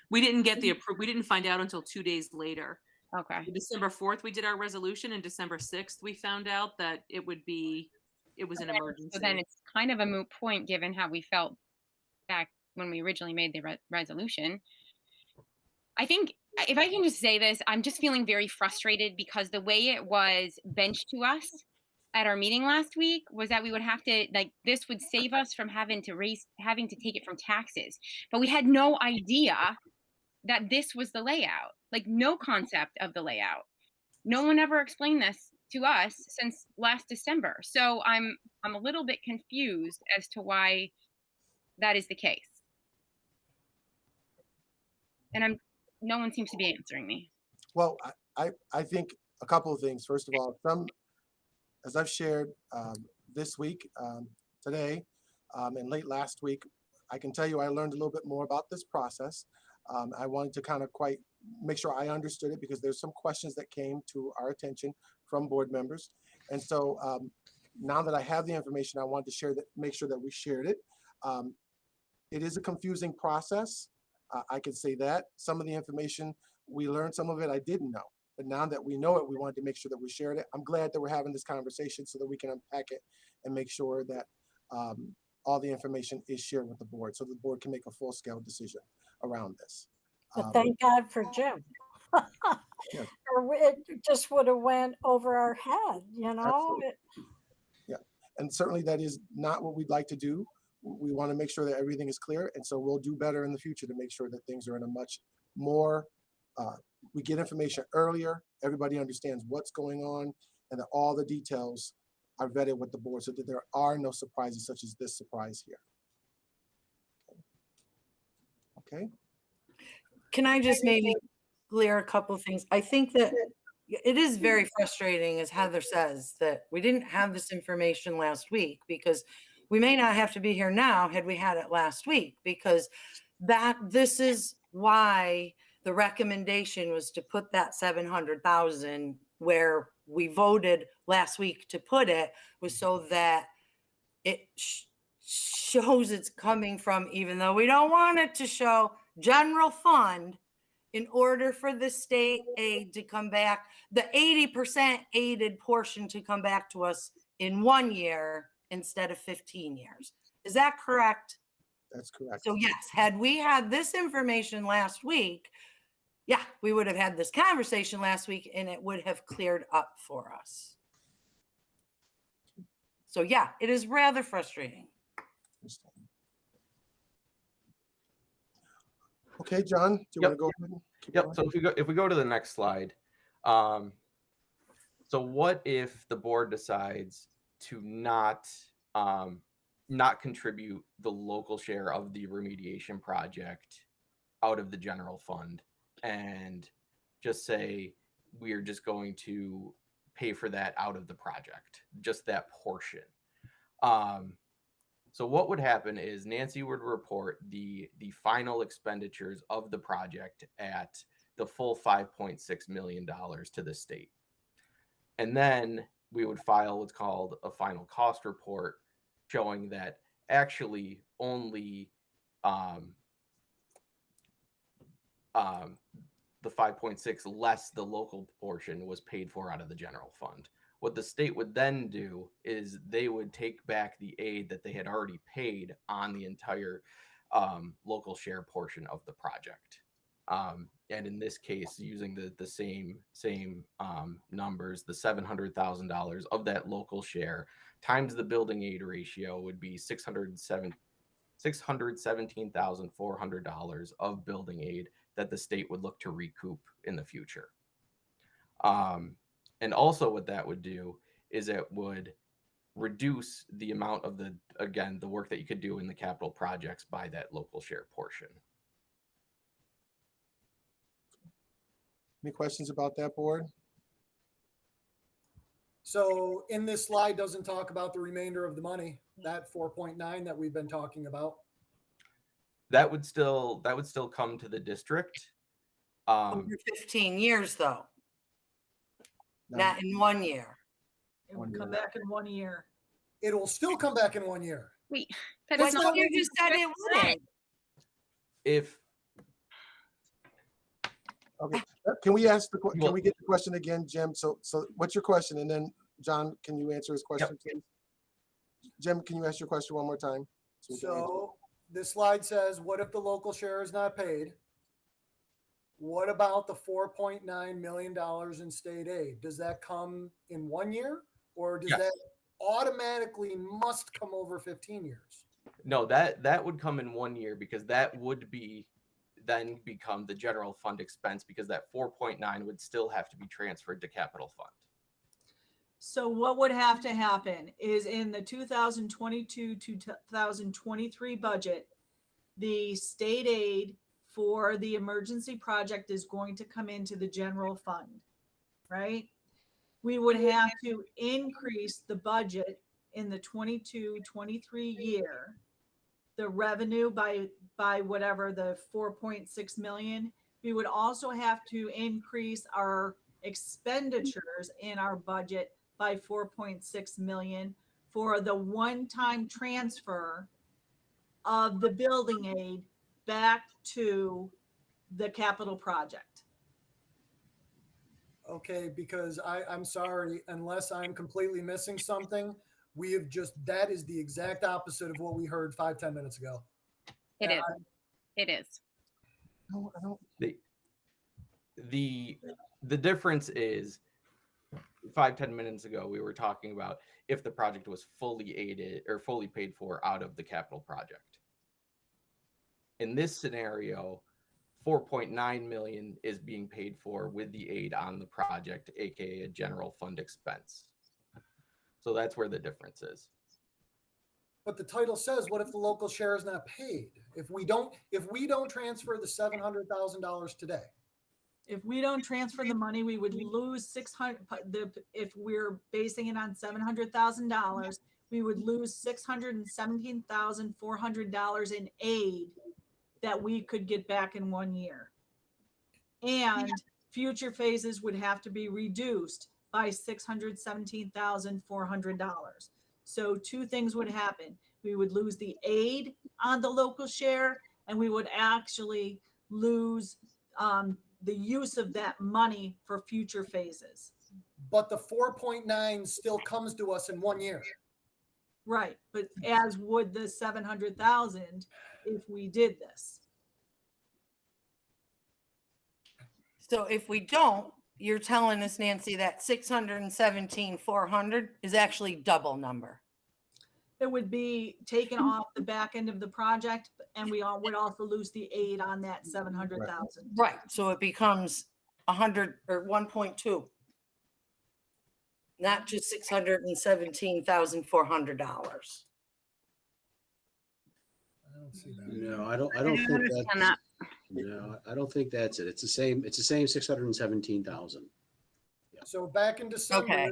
We didn't get the we didn't find out until 2 days later. Okay. December 4th, we did our resolution, and December 6th, we found out that it was an emergency. So then it's kind of a moot point given how we felt back when we originally made the resolution. I think if I can just say this, I'm just feeling very frustrated because the way it was benched to us at our meeting last week was that we would have to, like, this would save us from having to take it from taxes. But we had no idea that this was the layout, like no concept of the layout. No one ever explained this to us since last December. So I'm a little bit confused as to why that is the case. And no one seems to be answering me. Well, I think a couple of things. First of all, as I've shared this week, today, and late last week, I can tell you I learned a little bit more about this process. I wanted to kind of make sure I understood it because there's some questions that came to our attention from board members. And so now that I have the information, I wanted to make sure that we shared it. It is a confusing process. I can say that. Some of the information we learned, some of it I didn't know. But now that we know it, we wanted to make sure that we shared it. I'm glad that we're having this conversation so that we can unpack it and make sure that all the information is shared with the board so the board can make a full-scale decision around this. But thank God for Jim. Yes. Or it just would have went over our head, you know? Absolutely. Yeah, and certainly that is not what we'd like to do. We want to make sure that everything is clear, and so we'll do better in the future to make sure that things are in a much more, we get information earlier, everybody understands what's going on, and that all the details are vetted with the board so that there are no surprises such as this surprise here. Okay. Can I just maybe clear a couple of things? I think that it is very frustrating, as Heather says, that we didn't have this information last week because we may not have to be here now had we had it last week, because this is why the recommendation was to put that 700,000 where we voted last week to put it, was so that it shows it's coming from, even though we don't want it to show, general fund, in order for the state aid to come back, the 80% aided portion to come back to us in 1 year instead of 15 years. Is that correct? That's correct. So yes, had we had this information last week, yeah, we would have had this conversation last week and it would have cleared up for us. So yeah, it is rather frustrating. Okay, John, do you want to go ahead and keep going? So if we go to the next slide, so what if the board decides to not contribute the local share of the remediation project out of the general fund and just say we're just going to pay for that out of the project, just that portion? So what would happen is Nancy would report the final expenditures of the project at the full $5.6 million to the state. And then we would file what's called a final cost report showing that actually only the 5.6 less the local portion was paid for out of the general fund. What the state would then do is they would take back the aid that they had already paid on the entire local share portion of the project. And in this case, using the same numbers, the $700,000 of that local share times the building aid ratio would be $607 $617,400 of building aid that the state would look to recoup in the future. And also what that would do is it would reduce the amount of the work that you could do in the capital projects by that local share portion. Any questions about that, board? So in this slide doesn't talk about the remainder of the money, that 4.9 that we've been talking about. That would still come to the district. Over 15 years though, not in 1 year. It would come back in 1 year. It'll still come back in 1 year. Wait, that But is not you just said it wouldn't. If Okay, can we ask can we get the question again, Jim? So what's your question? And then John, can you answer his question, please? Jim, can you ask your question one more time? We can answer it. So this slide says, what if the local share is not paid? What about the $4.9 million in state aid? Does that come in 1 year, or does Yes. that automatically must come over 15 years? No, that would come in 1 year, because that would then become the general fund expense, because that 4.9 would still have to be transferred to capital fund. So what would have to happen is in the 2022 to 2023 budget, the state aid for the emergency project is going to come into the general fund, right? We would have to increase the budget in the 22-23 year, the revenue by whatever the 4.6 million. We would also have to increase our expenditures in our budget by 4.6 million for the one-time transfer of the building aid back to the capital project. Okay, because I'm sorry, unless I'm completely missing something, that is the exact opposite of what we heard 5-10 minutes ago. It is. It is. No, I don't. The difference is 5-10 minutes ago, we were talking about if the project was fully aided or fully paid for out of the capital project. In this scenario, 4.9 million is being paid for with the aid on the project, aka a general fund expense. So that's where the difference is. But the title says, what if the local share is not paid? If we don't transfer the $700,000 today, If we don't transfer the money, we would lose 600. If we're basing it on $700,000, we would lose $617,400 in aid that we could get back in 1 year. And future phases would have to be reduced by $617,400. So two things would happen. We would lose the aid on the local share, and we would actually lose the use of that money for future phases. but the 4.9 still comes to us in 1 year. Right, but as would the 700,000 if we did this. So if we don't, you're telling us, Nancy, that 617,400 is actually double number. It would be taken off the back end of the project, and we all would also lose the aid on that 700,000. Right. So it becomes 100 or 1.2. Not just $617,400. I don't see that. No, I don't think understand that. No, I don't think that's it. It's the same 617,000. So back in December, Okay.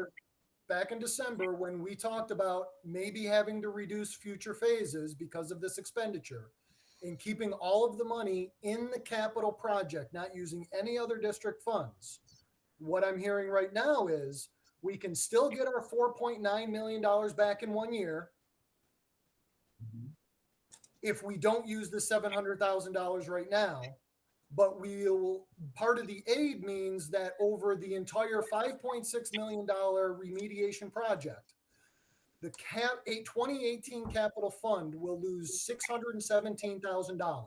When we talked about maybe having to reduce future phases because of this expenditure and keeping all of the money in the capital project, not using any other district funds, what I'm hearing right now is we can still get our $4.9 million back in 1 year if we don't use the $700,000 right now. But part of the aid means that over the entire $5.6 million remediation project, the 2018 capital fund will lose $617,000,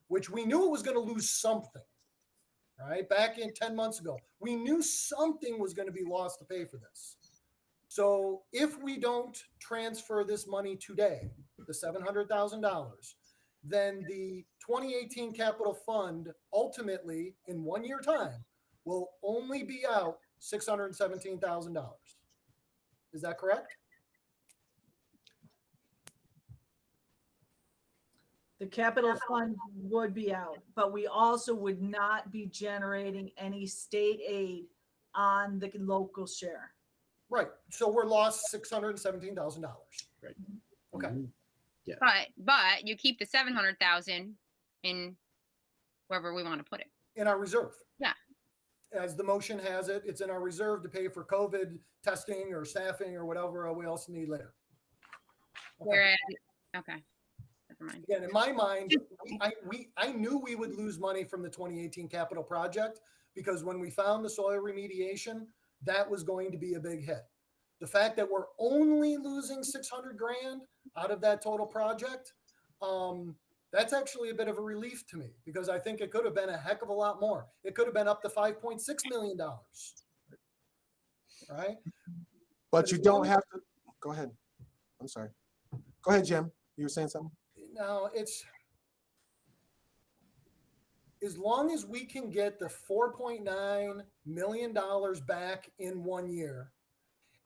which we knew it was going to lose something, right? Back in 10 months ago, we knew something was going to be lost to pay for this. So if we don't transfer this money today, the $700,000, then the 2018 capital fund ultimately in 1 year time will only be out $617,000. Is that correct? The capital fund would be out, but we also would not be generating any state aid on the local share. Right. So we're lost $617,000. Right. Okay. Yeah. But you keep the 700,000 in wherever we want to put it. In our reserve. Yeah. As the motion has it, it's in our reserve to pay for COVID testing or staffing or whatever we else need later. Okay. Whereas, okay. Never mind. Again, in my mind, I knew we would lose money from the 2018 capital project because when we found the soil remediation, that was going to be a big hit. The fact that we're only losing 600 grand out of that total project, that's actually a bit of a relief to me because I think it could have been a heck of a lot more. It could have been up to $5.6 million. Right? But you don't have to, go ahead. I'm sorry. Go ahead, Jim. You were saying something? No, it's as long as we can get the $4.9 million back in 1 year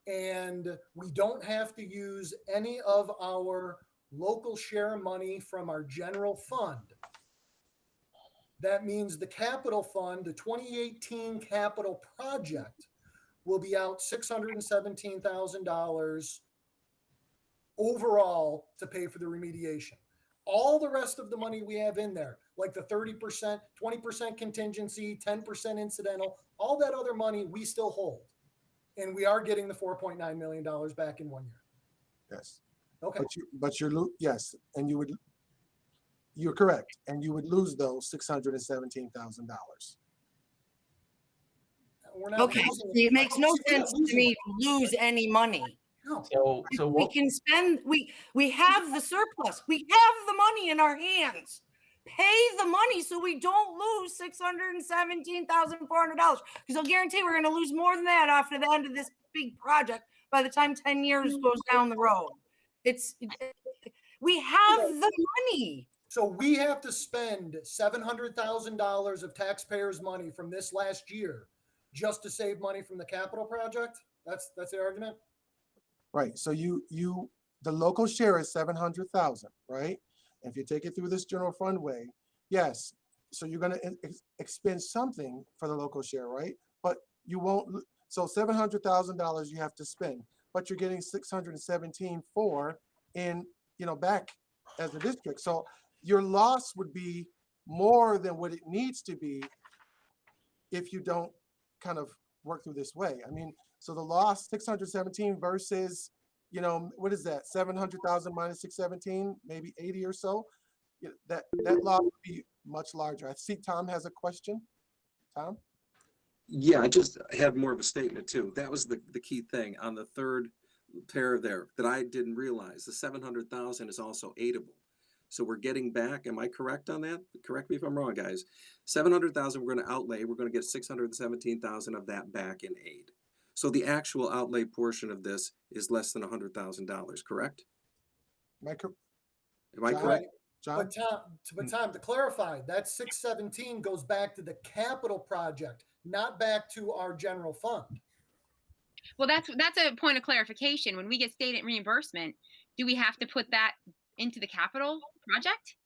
and we don't have to use any of our local share money from our general fund. That means the capital fund, the 2018 capital project, will be out $617,000 overall to pay for the remediation. All the rest of the money we have in there, like the 30%, 20% contingency, 10% incidental, all that other money we still hold. And we are getting the $4.9 million back in 1 year. Yes. Okay. Yes, and you're correct, and you would lose those $617,000. We're not Okay, losing see, it makes no We're not sense to losing me it. to lose any money. No. So We what, can spend, we have the surplus. We have the money in our hands. Pay the money so we don't lose $617,400. Because I'll guarantee we're going to lose more than that after the end of this big project by the time 10 years goes down the road. We have the money. So we have to spend $700,000 of taxpayers' money from this last year just to save money from the capital project. That's the argument. Right. So the local share is 700,000, right? If you take it through this general fund way, yes. So you're going to expend something for the local share, right? But you won't. So $700,000 you have to spend, but you're getting 617 back as a district. So your loss would be more than what it needs to be if you don't kind of work through this way. I mean, so the loss 617 versus, what is that? 700,000 minus 617, maybe 80 or so. That loss would be much larger. I see Tom has a question. Tom? Yeah, I just had more of a statement too. That was the key thing on the third pair there that I didn't realize. The 700,000 is also aidable. So we're getting back, am I correct on that? Correct me if I'm wrong, guys. 700,000 we're going to outlay, we're going to get 617,000 of that back in aid. So the actual outlay portion of this is less than $100,000, correct? Am I correct? Am I correct? John? But Tom, to clarify, that 617 goes back to the capital project, not back to our general fund. Well, that's a point of clarification. When we get state reimbursement, do we have to put that into the capital project?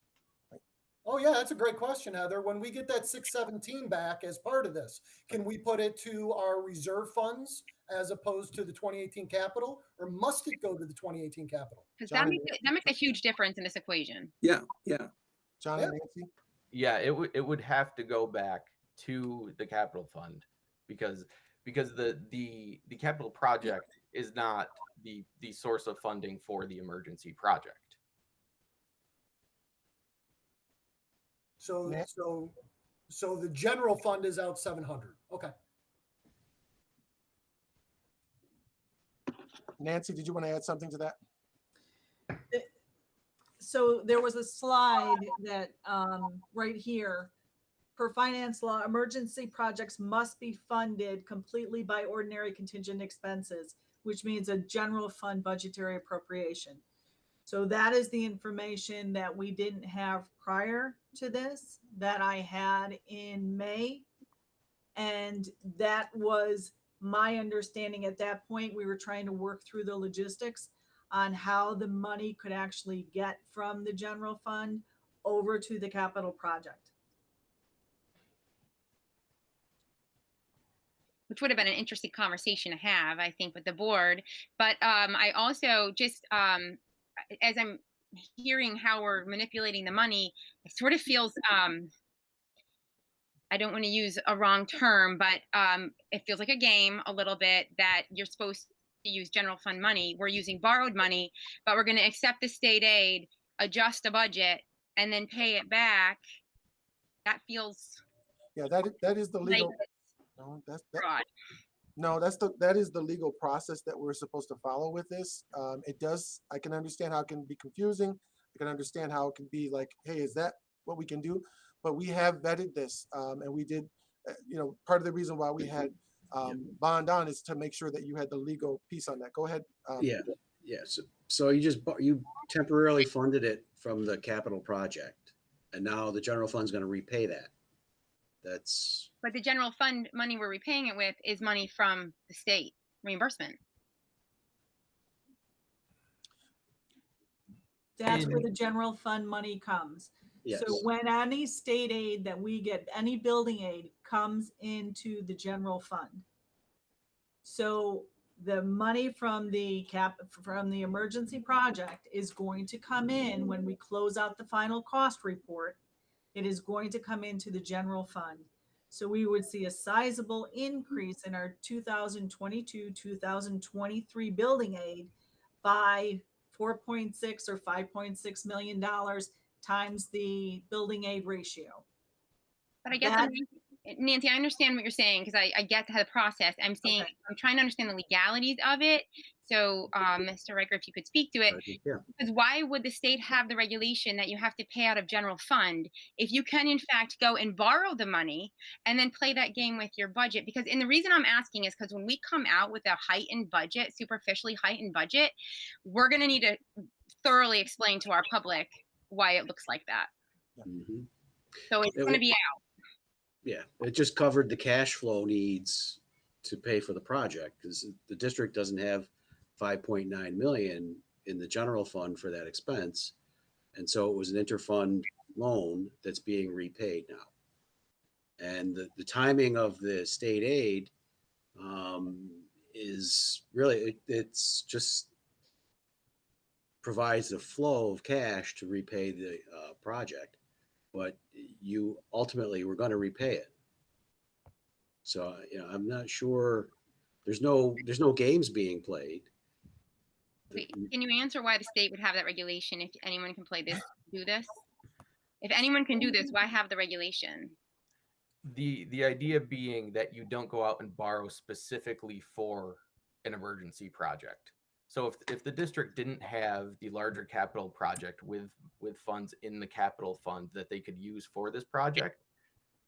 Oh yeah, that's a great question, Heather. When we get that 617 back as part of this, can we put it to our reserve funds as opposed to the 2018 capital, or must it go to the 2018 capital? Because that makes a huge difference in this equation. Yeah. John and Nancy? yeah, it would have to go back to the capital fund because the capital project is not the source of funding for the emergency project. So the general fund is out 700. Okay. Nancy, did you want to add something to that? So there was a slide that right here, per finance law, emergency projects must be funded completely by ordinary contingent expenses, which means a general fund budgetary appropriation. So that is the information that we didn't have prior to this, that I had in May. And that was my understanding at that point. We were trying to work through the logistics on how the money could actually get from the general fund over to the capital project. Which would have been an interesting conversation to have, I think, with the board. But I also just, as I'm hearing how we're manipulating the money, it sort of feels, I don't want to use a wrong term, but it feels like a game a little bit, that you're supposed to use general fund money. We're using borrowed money, but we're going to accept the state aid, adjust the budget, and then pay it back. That feels Yeah, that is the like legal. No, fraud. no, that is the legal process that we're supposed to follow with this. It does. I can understand how it can be confusing. I can understand how it can be like, hey, is that what we can do? But we have vetted this, and we did. Part of the reason why we had bond on is to make sure that you had the legal piece on that. Go ahead. Yeah, yeah. So you temporarily funded it from the capital project, and now the general fund's going to repay that. That's. But the general fund money we're repaying it with is money from the state reimbursement. That's where the general fund money comes. Yes. So when any state aid that we get, any building aid comes into the general fund. So the money from the emergency project is going to come in when we close out the final cost report. It is going to come into the general fund. So we would see a sizable increase in our 2022-2023 building aid by 4.6 or $5.6 million times the building aid ratio. But I guess, Nancy, I understand what you're saying, because I get the process. I'm saying, okay, I'm trying to understand the legalities of it. So, Mr. Riker, if you could speak to it, because why would the state have the regulation that you have to pay out of general fund if you can, in fact, go and borrow the money and then play that game with your budget? And the reason I'm asking is because when we come out with a heightened budget, superficially heightened budget, we're going to need to thoroughly explain to our public why it looks like that. Mm-hmm. So it's going to be out. Yeah, it just covered the cash flow needs to pay for the project, because the district doesn't have 5.9 million in the general fund for that expense. And so it was an interfund loan that's being repaid now. And the timing of the state aid is really, it's just provides the flow of cash to repay the project, but you ultimately were going to repay it. So, I'm not sure. There's no games being played. Wait, can you answer why the state would have that regulation if anyone can do this? If anyone can do this, why have the regulation? The idea being that you don't go out and borrow specifically for an emergency project. So if the district didn't have the larger capital project with funds in the capital fund that they could use for this project,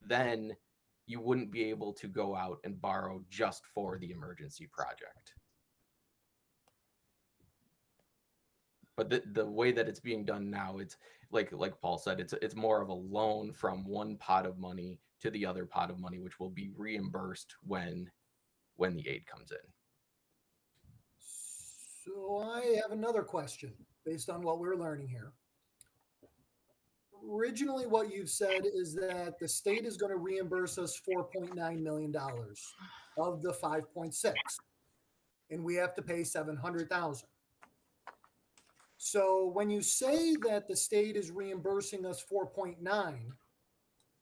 then you wouldn't be able to go out and borrow just for the emergency project. But the way that it's being done now, it's like Paul said, it's more of a loan from one pot of money to the other pot of money, which will be reimbursed when the aid comes in. So I have another question based on what we're learning here. Originally, what you've said is that the state is going to reimburse us $4.9 million of the 5.6, and we have to pay $700,000. So when you say that the state is reimbursing us 4.9,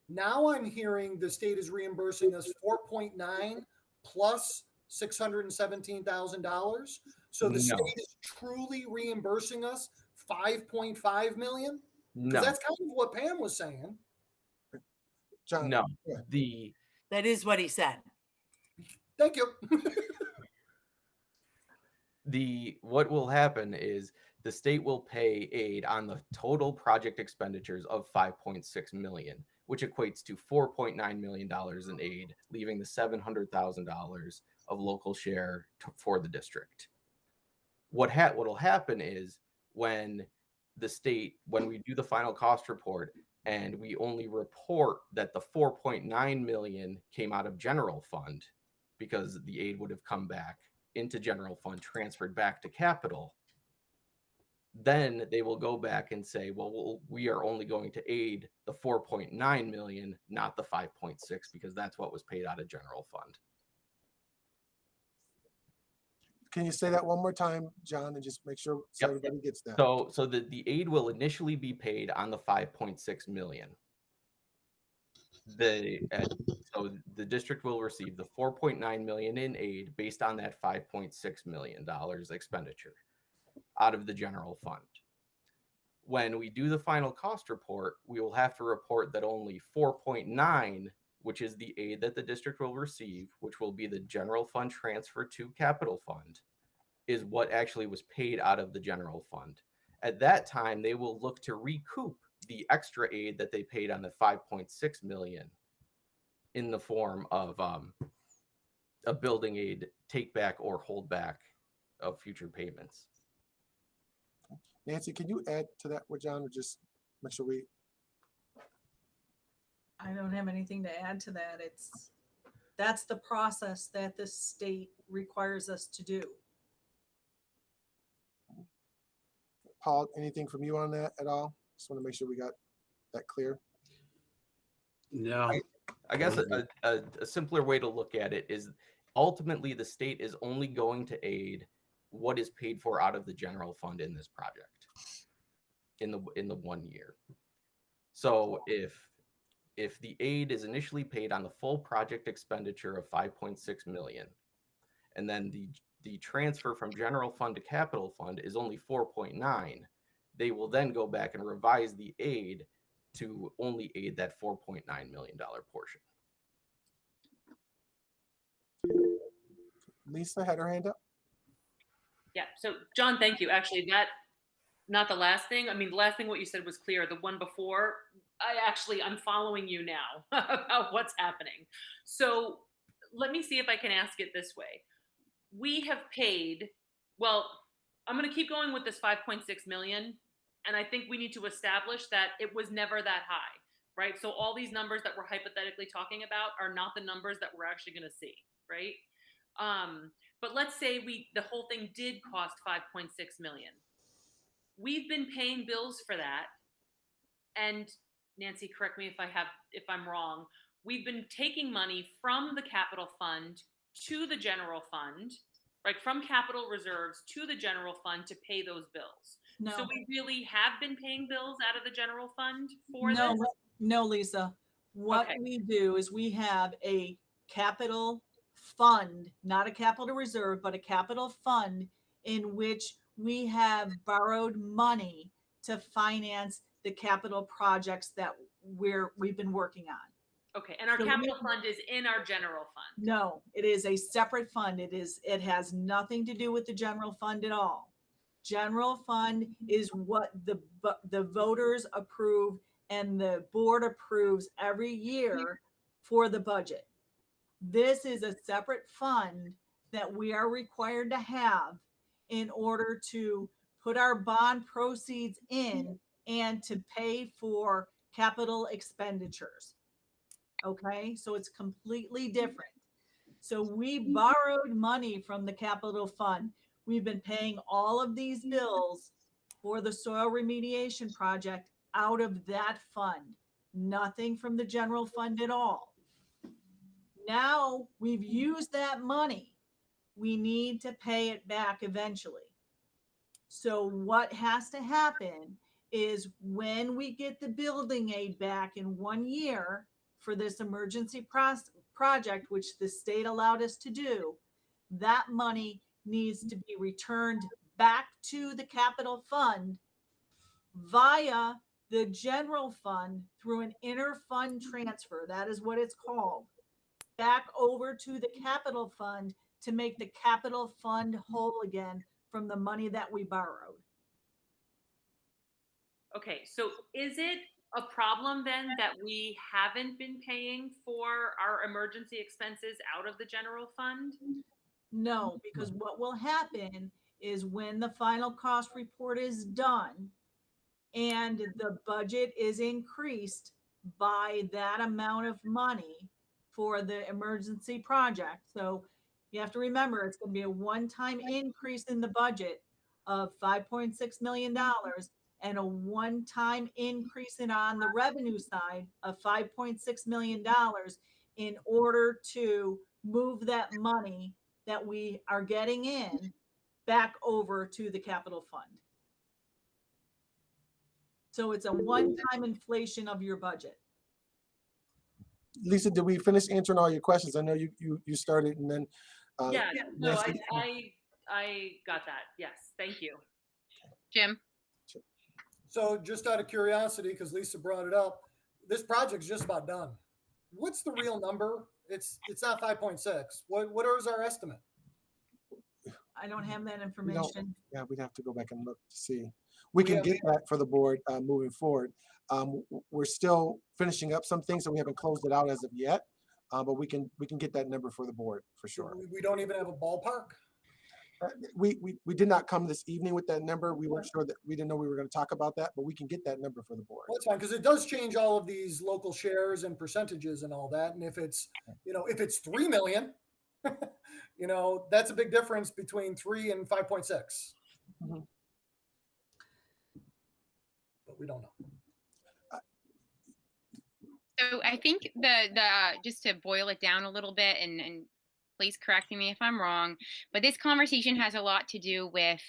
now I'm hearing the state is reimbursing us 4.9 plus $617,000. So the state is truly reimbursing us 5.5 million? No, That's kind of what Pam was saying. John, no. That is what he said. Thank you. What will happen is the state will pay aid on the total project expenditures of 5.6 million, which equates to $4.9 million in aid, leaving the $700,000 of local share for the district. What will happen is when we do the final cost report and we only report that the 4.9 million came out of general fund because the aid would have come back into general fund, transferred back to capital, then they will go back and say, well, we are only going to aid the 4.9 million, not the 5.6, because that's what was paid out of general fund. Can you say that one more time, John, and just make sure so Yep. everybody gets that? So the aid will initially be paid on the 5.6 million. So the district will receive the 4.9 million in aid based on that $5.6 million expenditure out of the general fund. When we do the final cost report, we will have to report that only 4.9, which is the aid that the district will receive, which will be the general fund transfer to capital fund, is what actually was paid out of the general fund. At that time, they will look to recoup the extra aid that they paid on the 5.6 million in the form of a building aid take back or hold back of future payments. Nancy, can you add to that with John, or just make sure we? I don't have anything to add to that. That's the process that the state requires us to do. Paul, anything from you on that at all? Just want to make sure we got that clear. No. I guess a simpler way to look at it is ultimately the state is only going to aid what is paid for out of the general fund in this project in the 1 year. So if the aid is initially paid on the full project expenditure of 5.6 million, and then the transfer from general fund to capital fund is only 4.9, they will then go back and revise the aid to only aid that $4.9 million portion. Lisa had her hand up. Yeah. So John, thank you. Actually, not the last thing. I mean, the last thing what you said was clear. The one before, I'm following you now about what's happening. So let me see if I can ask it this way. We have paid, well, I'm going to keep going with this 5.6 million. And I think we need to establish that it was never that high, right? So all these numbers that we're hypothetically talking about are not the numbers that we're actually going to see, right? But let's say the whole thing did cost 5.6 million. We've been paying bills for that. And Nancy, correct me if I'm wrong. We've been taking money from the capital fund to the general fund, like from capital reserves to the general fund to pay those bills. No. So we really have been paying bills out of the general fund for this? No, Lisa. What Okay. we do is we have a capital fund, not a capital reserve, but a capital fund in which we have borrowed money to finance the capital projects that we've been working on. Okay, and our capital fund is in our general fund. No, it is a separate fund. It has nothing to do with the general fund at all. General fund is what the voters approve and the board approves every year for the budget. This is a separate fund that we are required to have in order to put our bond proceeds in and to pay for capital expenditures. Okay, so it's completely different. So we borrowed money from the capital fund. We've been paying all of these bills for the soil remediation project out of that fund, nothing from the general fund at all. Now we've used that money. We need to pay it back eventually. So what has to happen is when we get the building aid back in 1 year for this emergency project, which the state allowed us to do, that money needs to be returned back to the capital fund via the general fund through an inter-fund transfer. That is what it's called. Back over to the capital fund to make the capital fund whole again from the money that we borrowed. Okay, so is it a problem then that we haven't been paying for our emergency expenses out of the general fund? No, because what will happen is when the final cost report is done and the budget is increased by that amount of money for the emergency project. So you have to remember, it's going to be a one-time increase in the budget of $5.6 million and a one-time increase on the revenue side of $5.6 million in order to move that money that we are getting in back over to the capital fund. So it's a one-time inflation of your budget. Lisa, did we finish answering all your questions? I know you started and then. Yeah, no, Nancy- I got that. Yes, thank you. Jim? So just out of curiosity, because Lisa brought it up, this project's just about done. What's the real number? It's not 5.6. What is our estimate? I don't have that information. Yeah, we'd have to go back and look to see. We can get that for the board moving forward. We're still finishing up some things, so we haven't closed it out as of yet. But we can get that number for the board for sure. We don't even have a ballpark. We did not come this evening with that number. We weren't sure that we didn't know we were going to talk about that, but we can get that number for the board. Well, that's fine, because it does change all of these local shares and percentages and all that. And if it's, if it's 3 million, that's a big difference between 3 and 5.6. Mhm. But we don't know. So I think the just to boil it down a little bit, and please correct me if I'm wrong, but this conversation has a lot to do with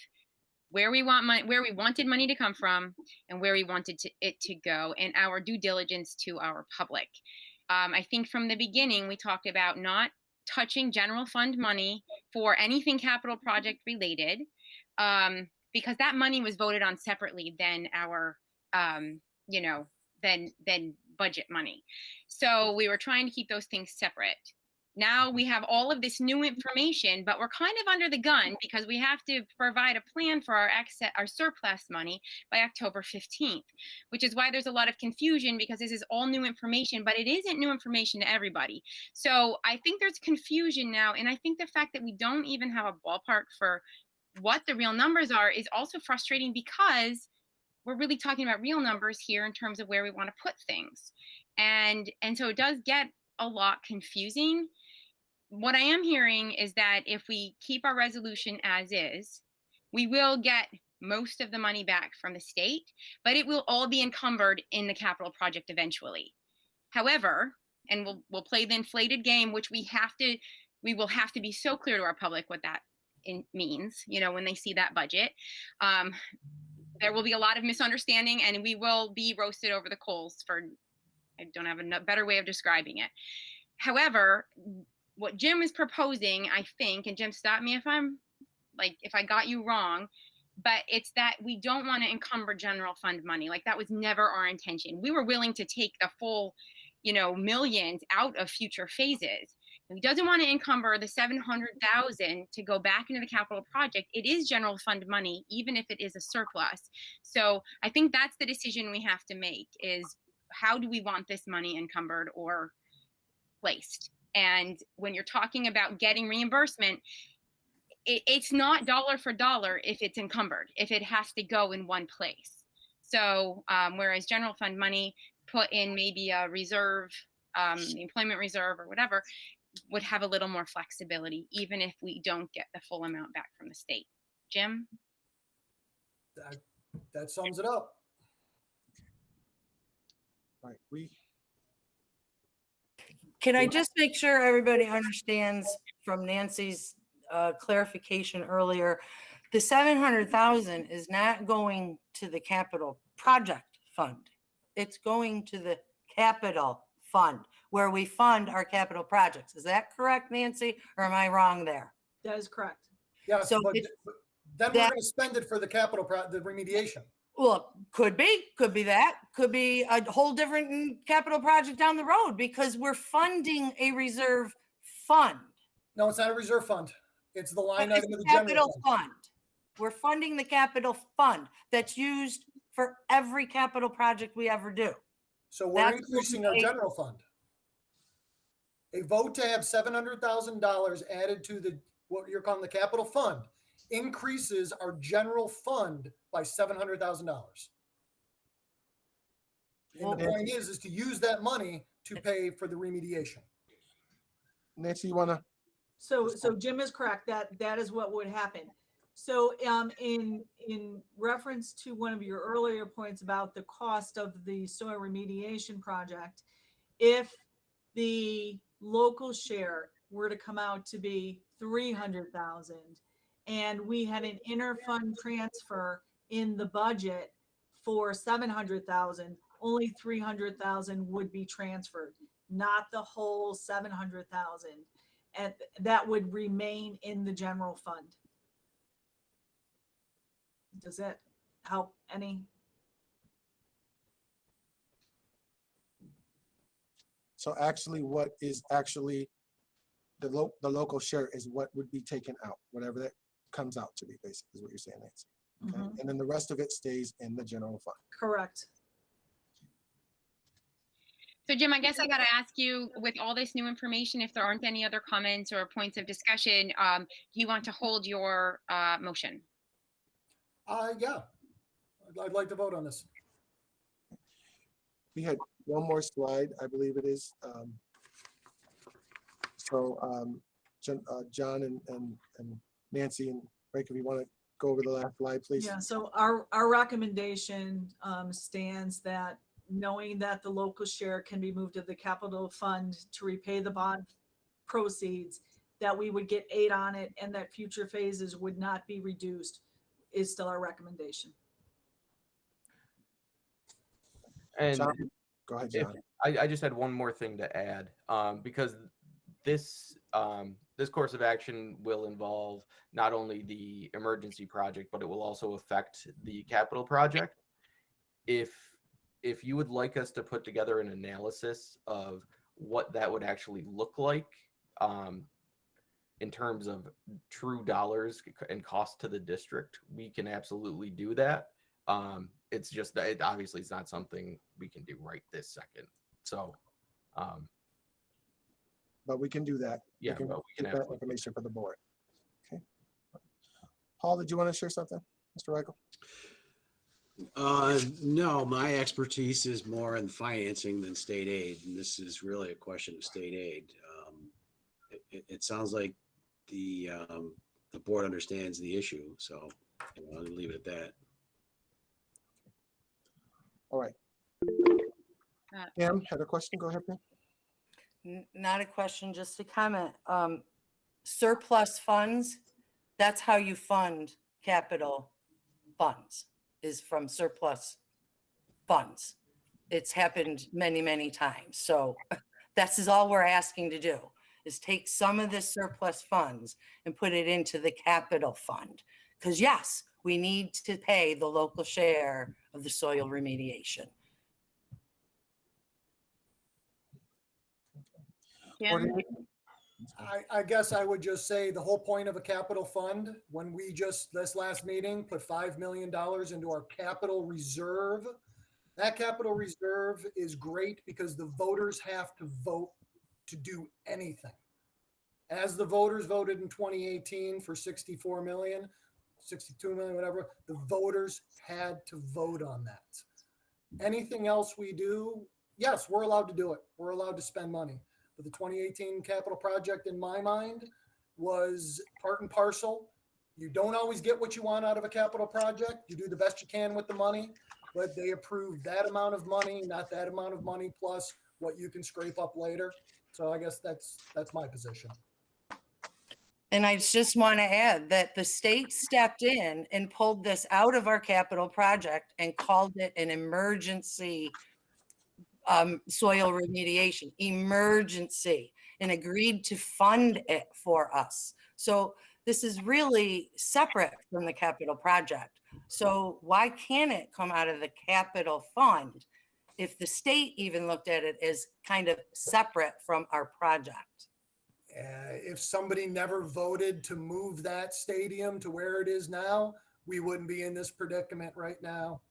where we want money, where we wanted money to come from, and where we wanted it to go, and our due diligence to our public. I think from the beginning we talked about not touching general fund money for anything capital project related, because that money was voted on separately than our than budget money. So we were trying to keep those things separate. Now we have all of this new information, but we're kind of under the gun because we have to provide a plan for our surplus money by October 15th, which is why there's a lot of confusion, because this is all new information, but it isn't new information to everybody. So I think there's confusion now. And I think the fact that we don't even have a ballpark for what the real numbers are is also frustrating, because we're really talking about real numbers here in terms of where we want to put things. And so it does get a lot confusing. What I am hearing is that if we keep our resolution as is, we will get most of the money back from the state, but it will all be encumbered in the capital project eventually. However, and we'll play the inflated game, which we will have to be so clear to our public what that means, when they see that budget. There will be a lot of misunderstanding, and we will be roasted over the coals for, I don't have a better way of describing it. However, what Jim is proposing, I think, and Jim, stop me if I got you wrong, but it's that we don't want to encumber general fund money. Like, that was never our intention. We were willing to take the full, millions out of future phases. He doesn't want to encumber the $700,000 to go back into the capital project. It is general fund money, even if it is a surplus. So I think that's the decision we have to make, is how do we want this money encumbered or placed? And when you're talking about getting reimbursement, it's not dollar for dollar if it's encumbered, if it has to go in one place. So whereas general fund money put in maybe a reserve, the employment reserve or whatever, would have a little more flexibility, even if we don't get the full amount back from the state. Jim? That sums it up. Right. Can I just make sure everybody understands from Nancy's clarification earlier, the 700,000 is not going to the capital project fund. It's going to the capital fund, where we fund our capital projects. Is that correct, Nancy? Or am I wrong there? That is correct. Yeah, So but then we're going to spend it for the the remediation. Well, could be that. Could be a whole different capital project down the road, because we're funding a reserve fund. No, it's not a reserve fund. It's the line But item it's of a the general capital fund. fund. We're funding the capital fund that's used for every capital project we ever do. So we're That's increasing our general fund. A vote to have $700,000 added to what you're calling the capital fund increases our general fund by $700,000. And the point is to use that money to pay for the remediation. Nancy, you wanna? So Jim is correct. That is what would happen. So in reference to one of your earlier points about the cost of the soil remediation project, if the local share were to come out to be 300,000 and we had an interfund transfer in the budget for 700,000, only 300,000 would be transferred, not the whole 700,000. And that would remain in the general fund. Does that help any? So actually, what is actually the local share is what would be taken out, whatever that comes out to be, basically, is what you're saying, Nancy. Okay? And then the rest of it stays in the general fund. Correct. So Jim, I guess I got to ask you, with all this new information, if there aren't any other comments or points of discussion, do you want to hold your motion? Yeah, I'd like to vote on this. We had one more slide, I believe it is. John and Nancy and Rick, if you want to go over the last slide, please. Yeah, so our recommendation stands that knowing that the local share can be moved to the capital fund to repay the bond proceeds, that we would get 8 on it and that future phases would not be reduced is still our recommendation. And John, go ahead, John. I just had one more thing to add, because this this course of action will involve not only the emergency project, but it will also affect the capital project. If you would like us to put together an analysis of what that would actually look like in terms of true dollars and cost to the district, we can absolutely do that. It's just that obviously it's not something we can do right this second. So, but we can do that. Yeah, we but we can get that absolutely information for the board. Okay. Paul, did you want to share something, Mr. Reichel? No, my expertise is more in financing than state aid, and this is really a question of state aid. It sounds like the board understands the issue, so I'll leave it at that. All right. Pam had a question. Go ahead, Pam. Not a question, just a comment. Surplus funds, that's how you fund capital funds, is from surplus funds. It's happened many, many times. So that's all we're asking to do, is take some of this surplus funds and put it into the capital fund. Because yes, we need to pay the local share of the soil remediation. Jim? I guess I would just say the whole point of a capital fund, when we just, this last meeting, put $5 million into our capital reserve, that capital reserve is great because the voters have to vote to do anything. As the voters voted in 2018 for 64 million, 62 million, whatever, the voters had to vote on that. Anything else we do, yes, we're allowed to do it. We're allowed to spend money. But the 2018 capital project, in my mind, was part and parcel. You don't always get what you want out of a capital project. You do the best you can with the money, but they approved that amount of money, not that amount of money, plus what you can scrape up later. So I guess that's my position. And I just want to add that the state stepped in and pulled this out of our capital project and called it an emergency soil remediation, emergency, and agreed to fund it for us. So this is really separate from the capital project. So why can't it come out of the capital fund if the state even looked at it as kind of separate from our project? If somebody never voted to move that stadium to where it is now, we wouldn't be in this predicament right now.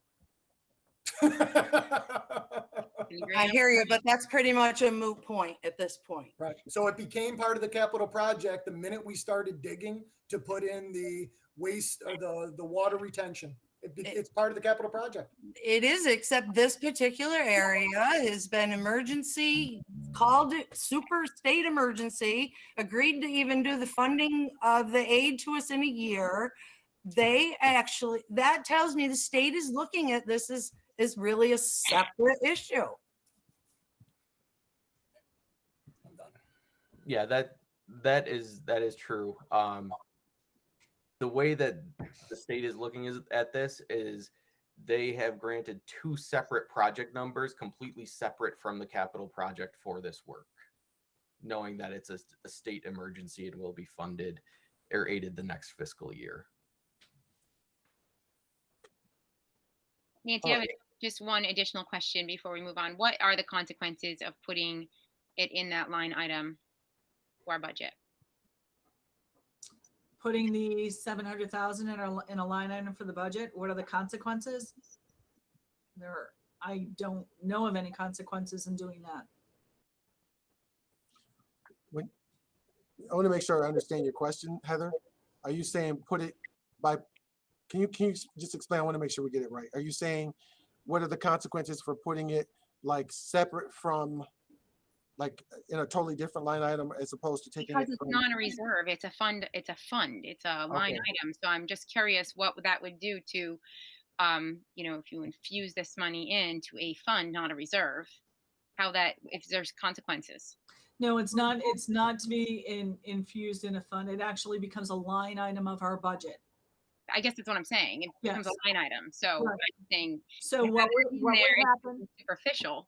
I hear you, but that's pretty much a moot point at this point. Right. So it became part of the capital project the minute we started digging to put in the waste or the water retention. It's part of the capital project. It is, except this particular area has been emergency, called it super state emergency, agreed to even do the funding of the aid to us in a year. They actually, that tells me the state is looking at this as really a separate issue. I'm done. Yeah, that is true. The way that the state is looking at this is they have granted 2 separate project numbers completely separate from the capital project for this work, knowing that it's a state emergency and will be funded or aided the next fiscal year. Nancy, I have just one additional question before we move on. What are the consequences of putting it in that line item for our budget? Putting the 700,000 in a line item for the budget. What are the consequences? I don't know of any consequences in doing that. I want to make sure I understand your question, Heather. Are you saying put it by, can you just explain? I want to make sure we get it right. Are you saying what are the consequences for putting it like separate from, like in a totally different line item as opposed to taking Because it it's from? not a reserve, it's a fund, it's a line Okay. item. So I'm just curious what that would do to, if you infuse this money into a fund, not a reserve, if there's consequences. No, it's not. It's not to be infused in a fund. It actually becomes a line item of our budget. I guess that's what I'm saying. It becomes a Yes. line item. So Right. I'm saying So you what have it would in there, it's happen? superficial.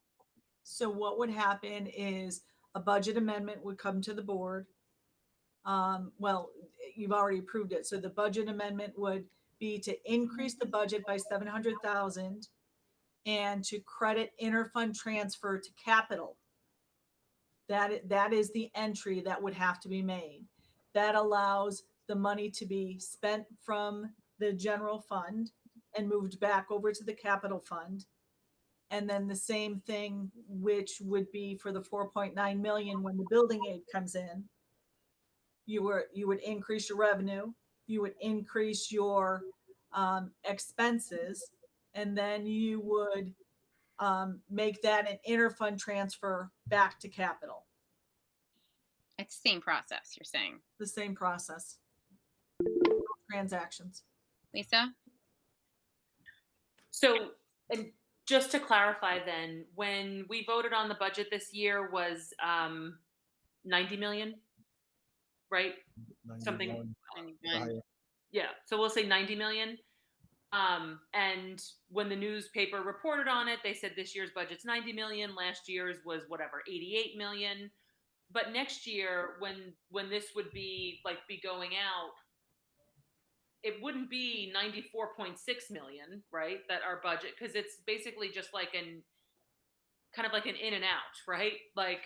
So what would happen is a budget amendment would come to the board. Well, you've already approved it. So the budget amendment would be to increase the budget by 700,000 and to credit interfund transfer to capital. That is the entry that would have to be made. That allows the money to be spent from the general fund and moved back over to the capital fund. And then the same thing, which would be for the 4.9 million when the building aid comes in. You would increase your revenue, you would increase your expenses, and then you would make that an interfund transfer back to capital. It's the same process, you're saying. The same process. Transactions. Lisa? So, and just to clarify then, when we voted on the budget this year was 90 million, right? Something. 91. Yeah, so we'll say 90 million. And when the newspaper reported on it, they said this year's budget's 90 million. Last year's was whatever, 88 million. But next year, when this would be going out, it wouldn't be 94.6 million, right? That our budget, because it's basically just like kind of like an in and out, right? Like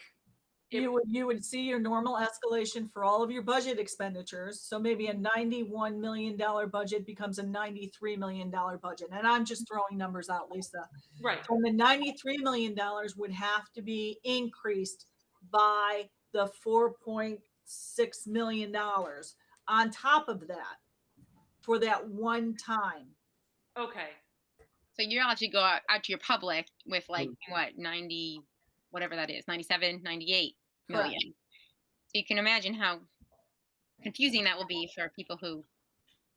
you would see your normal escalation for all of your budget expenditures. So maybe a $91 million budget becomes a $93 million budget. And I'm just throwing numbers out, Lisa. right. And the $93 million would have to be increased by the $4.6 million on top of that for that one time. Okay. So you'll actually go out to your public with like what, 90, whatever that is, 97, 98 million. Correct. So you can imagine how confusing that will be for people who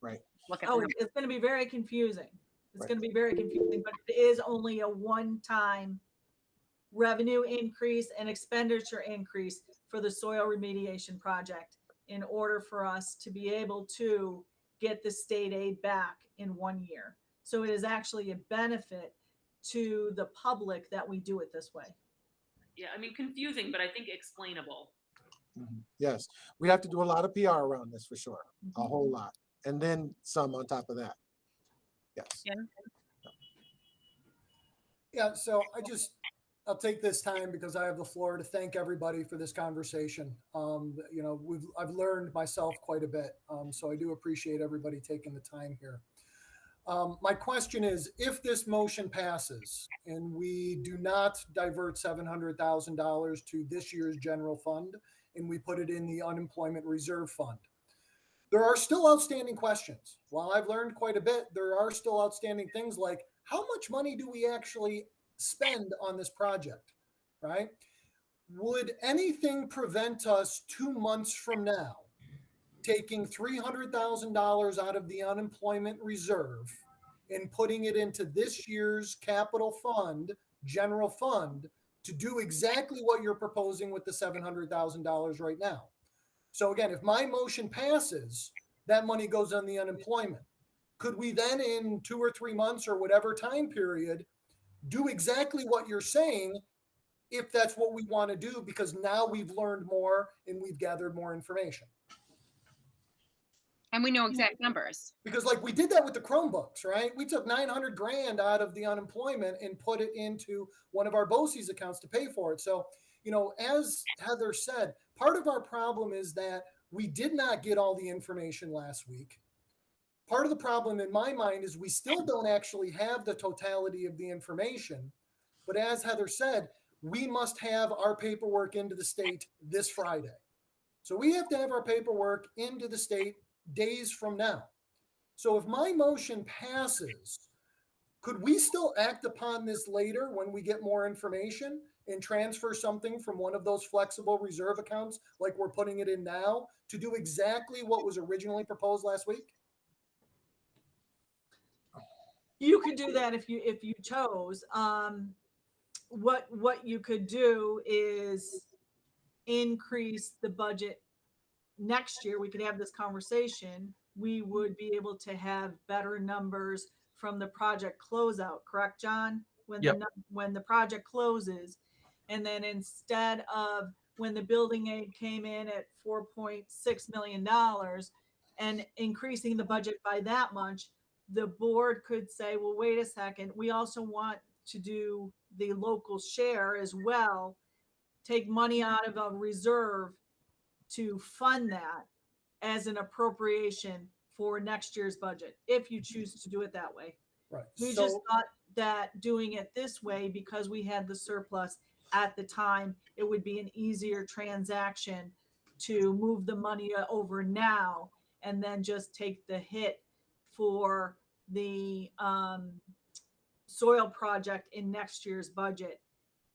look at the numbers. It's going to be very confusing. It's Right. going to be very confusing, but it is only a one-time revenue increase and expenditure increase for the soil remediation project in order for us to be able to get the state aid back in 1 year. So it is actually a benefit to the public that we do it this way. Yeah, I mean, confusing, but I think explainable. Yes, we have to do a lot of PR around this for sure, a whole lot, and then some on top of that. Yes. Yeah, so I'll take this time because I have the floor to thank everybody for this conversation. I've learned myself quite a bit. So I do appreciate everybody taking the time here. My question is, if this motion passes and we do not divert $700,000 to this year's general fund and we put it in the unemployment reserve fund, there are still outstanding questions. While I've learned quite a bit, there are still outstanding things like how much money do we actually spend on this project, right? Would anything prevent us 2 months from now taking $300,000 out of the unemployment reserve and putting it into this year's capital fund, general fund, to do exactly what you're proposing with the $700,000 right now? So again, if my motion passes, that money goes on the unemployment. Could we then in 2 or 3 months or whatever time period do exactly what you're saying if that's what we want to do, because now we've learned more and we've gathered more information? And we know exact numbers. Because like we did that with the Chromebooks, right? We took 900 grand out of the unemployment and put it into one of our BOCES accounts to pay for it. So, you know, as Heather said, part of our problem is that we did not get all the information last week. Part of the problem in my mind is we still don't actually have the totality of the information. But as Heather said, we must have our paperwork into the state this Friday. So we have to have our paperwork into the state days from now. So if my motion passes, could we still act upon this later when we get more information and transfer something from one of those flexible reserve accounts like we're putting it in now to do exactly what was originally proposed last week? You could do that if you chose. What you could do is increase the budget next year. We could have this conversation. We would be able to have better numbers from the project closeout, correct, John? When Yep. when the project closes, and then instead of when the building aid came in at $4.6 million and increasing the budget by that much, the board could say, well, wait a second, we also want to do the local share as well, take money out of a reserve to fund that as an appropriation for next year's budget, if you choose to do it that way. Right. We just thought that doing it this way, because we had the surplus at the time, it would be an easier transaction to move the money over now and then just take the hit for the soil project in next year's budget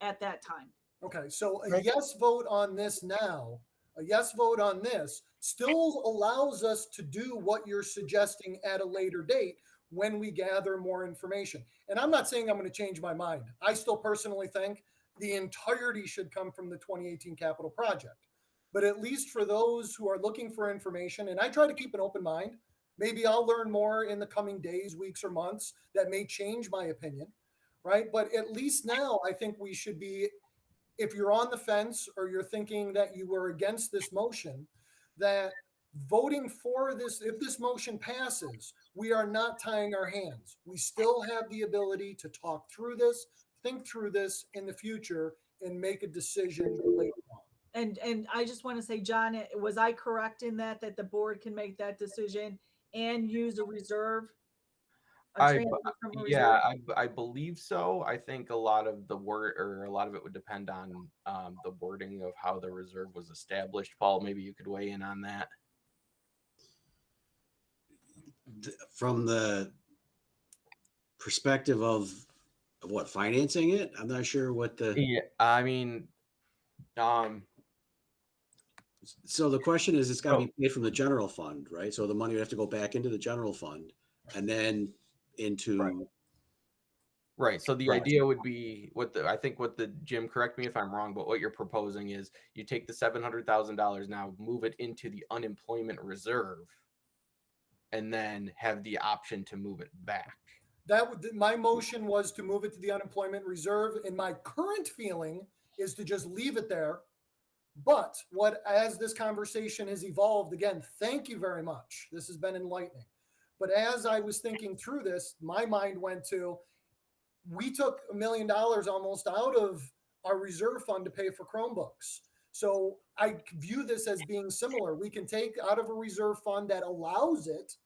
at that time. Okay, so a yes vote on this now, a yes vote on this still allows us to do what you're suggesting at a later date when we gather more information. And I'm not saying I'm going to change my mind. I still personally think the entirety should come from the 2018 capital project. But at least for those who are looking for information, and I try to keep an open mind, maybe I'll learn more in the coming days, weeks, or months that may change my opinion, right? But at least now I think we should be, if you're on the fence or you're thinking that you were against this motion, that voting for this, if this motion passes, we are not tying our hands. We still have the ability to talk through this, think through this in the future, and make a decision later on. And I just want to say, John, was I correct in that the board can make that decision and use a reserve? I believe so. I think a lot of the a lot of it would depend on the wording of how the reserve was established. Paul, maybe you could weigh in on that. From the perspective of what, financing it? I'm not sure what the. Yeah, I mean, so the question is, it's got to be paid from the general fund, right? So the money would have to go back into the general fund and then into. Right. So the idea would be Jim, correct me if I'm wrong, but what you're proposing is you take the $700,000 now, move it into the unemployment reserve, and then have the option to move it back. My motion was to move it to the unemployment reserve, and my current feeling is to just leave it there. But as this conversation has evolved, again, thank you very much. This has been enlightening. But as I was thinking through this, my mind went to, we took $1 million almost out of our reserve fund to pay for Chromebooks. So I view this as being similar. We can take out of a reserve fund that allows it,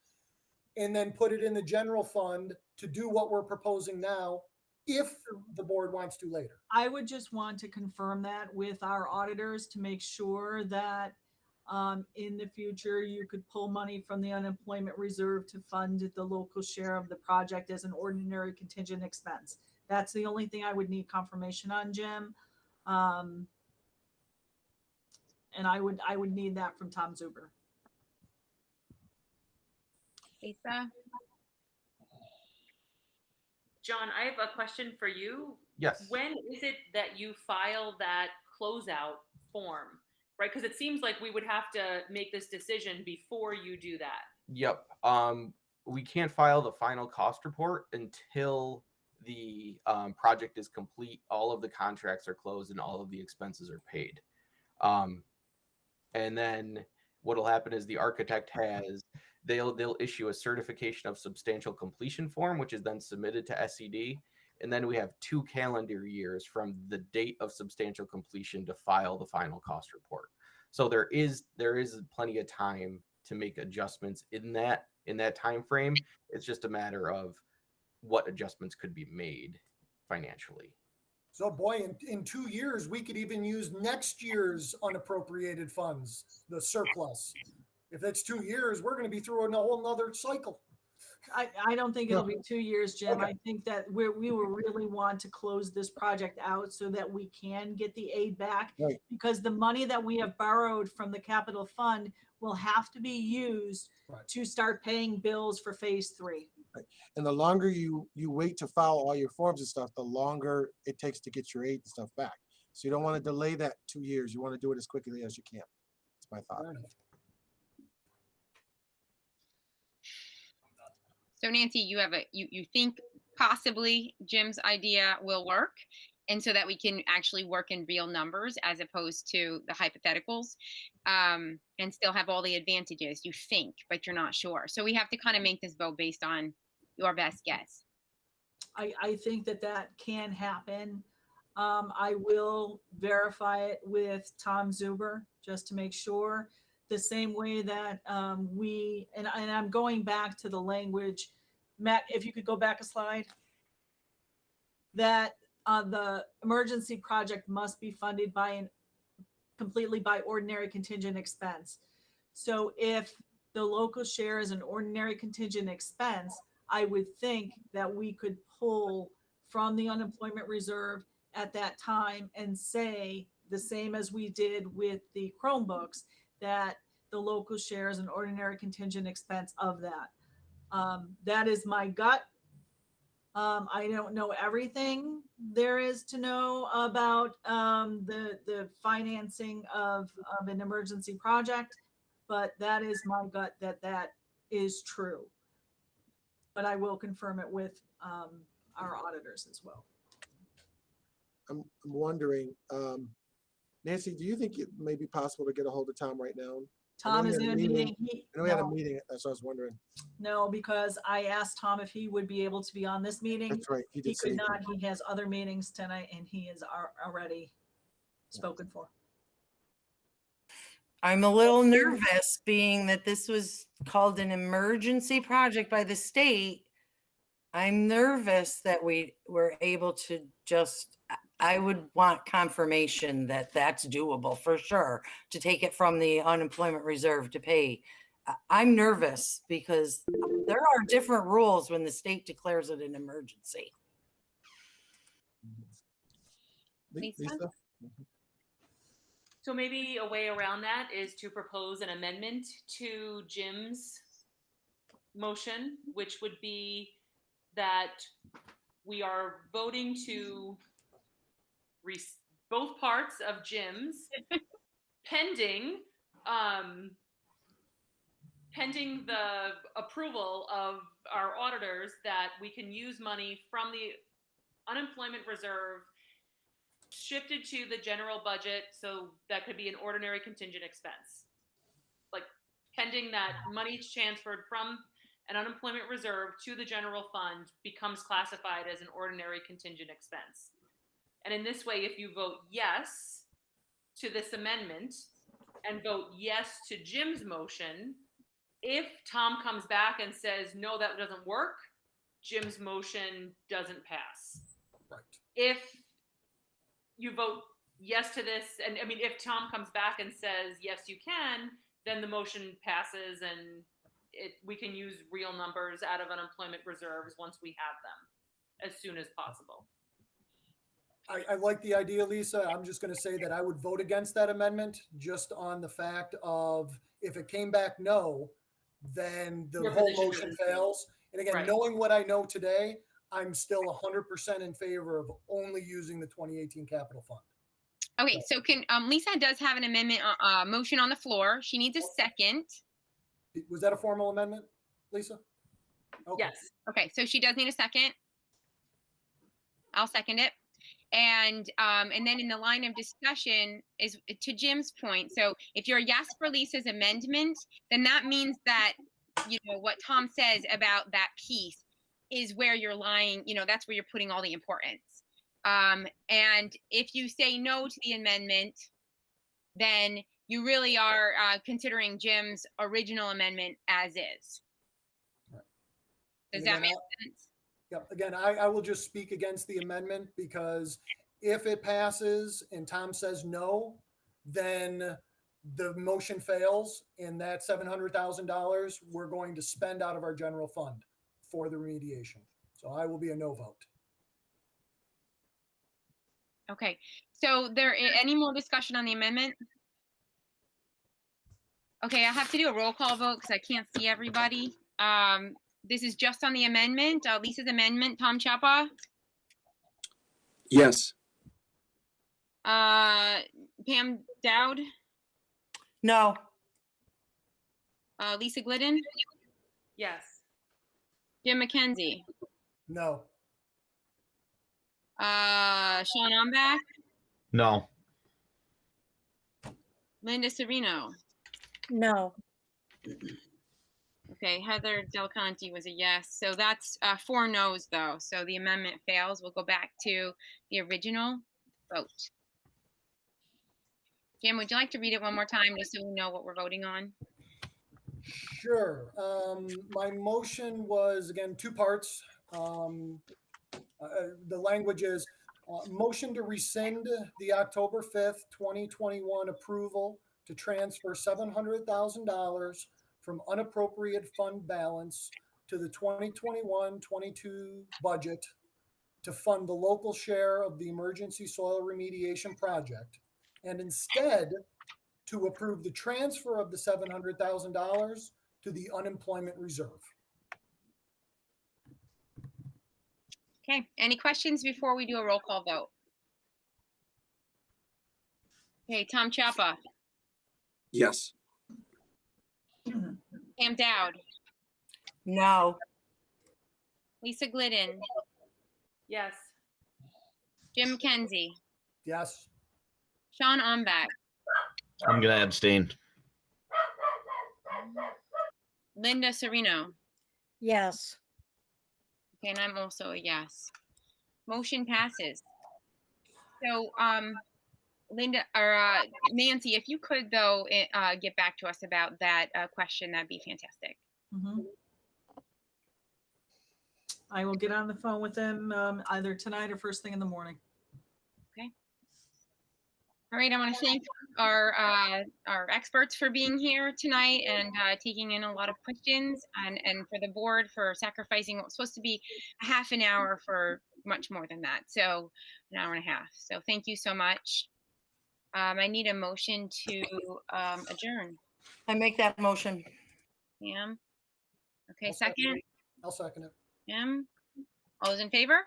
and then put it in the general fund to do what we're proposing now, if the board wants to later. I would just want to confirm that with our auditors to make sure that in the future, you could pull money from the unemployment reserve to fund the local share of the project as an ordinary contingent expense. That's the only thing I would need confirmation on, Jim. And I would need that from Tom Zuber. Lisa? John, I have a question for you. Yes. When is it that you file that closeout form? Right? Because it seems like we would have to make this decision before you do that. Yep. We can't file the final cost report until the project is complete, all of the contracts are closed, and all of the expenses are paid. And then what'll happen is the architect they'll issue a certification of substantial completion form, which is then submitted to SED. And then we have 2 calendar years from the date of substantial completion to file the final cost report. So there is plenty of time to make adjustments in that time frame. It's just a matter of what adjustments could be made financially. So boy, in 2 years, we could even use next year's unappropriated funds, the surplus. If it's 2 years, we're going to be through a whole nother cycle. I don't think it'll be 2 years, Jim. Okay. I think that we will really want to close this project out so that we can get the aid back. Right. Because the money that we have borrowed from the capital fund will have to be used Right. to start paying bills for phase 3. And the longer you wait to file all your forms and stuff, the longer it takes to get your aid and stuff back. So you don't want to delay that 2 years. You want to do it as quickly as you can. That's my thought. Fair enough. So Nancy, you think possibly Jim's idea will work, and so that we can actually work in real numbers as opposed to the hypotheticals, and still have all the advantages. You think, but you're not sure. So we have to kind of make this vote based on your best guess. I think that can happen. I will verify it with Tom Zuber just to make sure. The same way that and I'm going back to the language, Matt, if you could go back a slide, that the emergency project must be funded completely by ordinary contingent expense. So if the local share is an ordinary contingent expense, I would think that we could pull from the unemployment reserve at that time and say the same as we did with the Chromebooks, that the local share is an ordinary contingent expense of that. That is my gut. I don't know everything there is to know about the financing of an emergency project, but that is my gut that is true. But I will confirm it with our auditors as well. I'm wondering, Nancy, do you think it may be possible to get a hold of Tom right now? Tom he is had in a a meeting. I know we had a meeting, that's what I was wondering. No, because I asked Tom if he would be able to be on this meeting. That's right, he He did say. could not. He has other meetings tonight and he is already spoken for. I'm a little nervous being that this was called an emergency project by the state. I'm nervous that we were able to I would want confirmation that that's doable for sure, to take it from the unemployment reserve to pay. I'm nervous because there are different rules when the state declares it an emergency. Lisa? So maybe a way around that is to propose an amendment to Jim's motion, which would be that we are voting to both parts of Jim's pending the approval of our auditors that we can use money from the unemployment reserve shifted to the general budget, so that could be an ordinary contingent expense. Like pending that money transferred from an unemployment reserve to the general fund becomes classified as an ordinary contingent expense. And in this way, if you vote yes to this amendment and vote yes to Jim's motion, If Tom comes back and says, no, that doesn't work, Jim's motion doesn't pass. Right. If you vote yes to this, and I mean, if Tom comes back and says, yes, you can, then the motion passes and we can use real numbers out of unemployment reserves once we have them as soon as possible. I like the idea, Lisa. I'm just going to say that I would vote against that amendment just on the fact of if it came back no, then the Your whole position motion is- fails. And again, Right. knowing what I know today, I'm still 100% in favor of only using the 2018 capital fund. Okay, so can Lisa does have an amendment motion on the floor. She needs a second. Was that a formal amendment, Lisa? Okay. Yes. Okay, so she does need a second. I'll second it. And then in the line of discussion is to Jim's point. So if you're a yes for Lisa's amendment, then that means that, you know, what Tom says about that piece is where you're lying, you know, that's where you're putting all the importance. And if you say no to the amendment, then you really are considering Jim's original amendment as is. Right. Does And that again, make sense? Yeah, again, I will just speak against the amendment because if it passes and Tom says no, then the motion fails and that $700,000 we're going to spend out of our general fund for the remediation. So I will be a no vote. Okay, so any more discussion on the amendment? Okay, I have to do a roll call vote because I can't see everybody. This is just on the amendment, Lisa's amendment. Tom Chapa, Yes. Pam Dowd, No. Lisa Glidden, Yes. Jim McKenzie, No. Sean Ombach, No. Linda Serino. No. Okay, Heather Del Conte was a yes. So that's 4 no's though. So the amendment fails. We'll go back to the original vote. Jim, would you like to read it one more time just so we know what we're voting on? Sure. My motion was, again, 2 parts. The language is motion to rescind the October 5th, 2021 approval to transfer $700,000 from unappropriated fund balance to the 2021-22 budget to fund the local share of the emergency soil remediation project, and instead to approve the transfer of the $700,000 to the unemployment reserve. Okay, any questions before we do a roll call vote? Okay, Tom Chapa, Yes. Pam Dowd, No. Lisa Glidden, Yes. Jim McKenzie, Yes. Sean Ombach, I'm going to abstain. Linda Serino. Yes. Okay, and I'm also a yes. Motion passes. So, Linda or Nancy, if you could though get back to us about that question, that'd be fantastic. Mhm. I will get on the phone with them either tonight or first thing in the morning. All right, I want to thank our experts for being here tonight and taking in a lot of questions, and for the board for sacrificing what was supposed to be a half an hour for much more than that, so an hour and a half. So thank you so much. I need a motion to adjourn. I make that motion. Pam? Okay, I'll second second. I'll second it. Pam? All those in favor?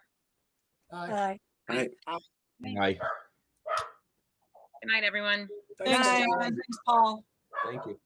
Aye. Aye. All right. Aye. Good night, everyone. Thanks, Aye. everyone. Thanks, Paul. Thank you.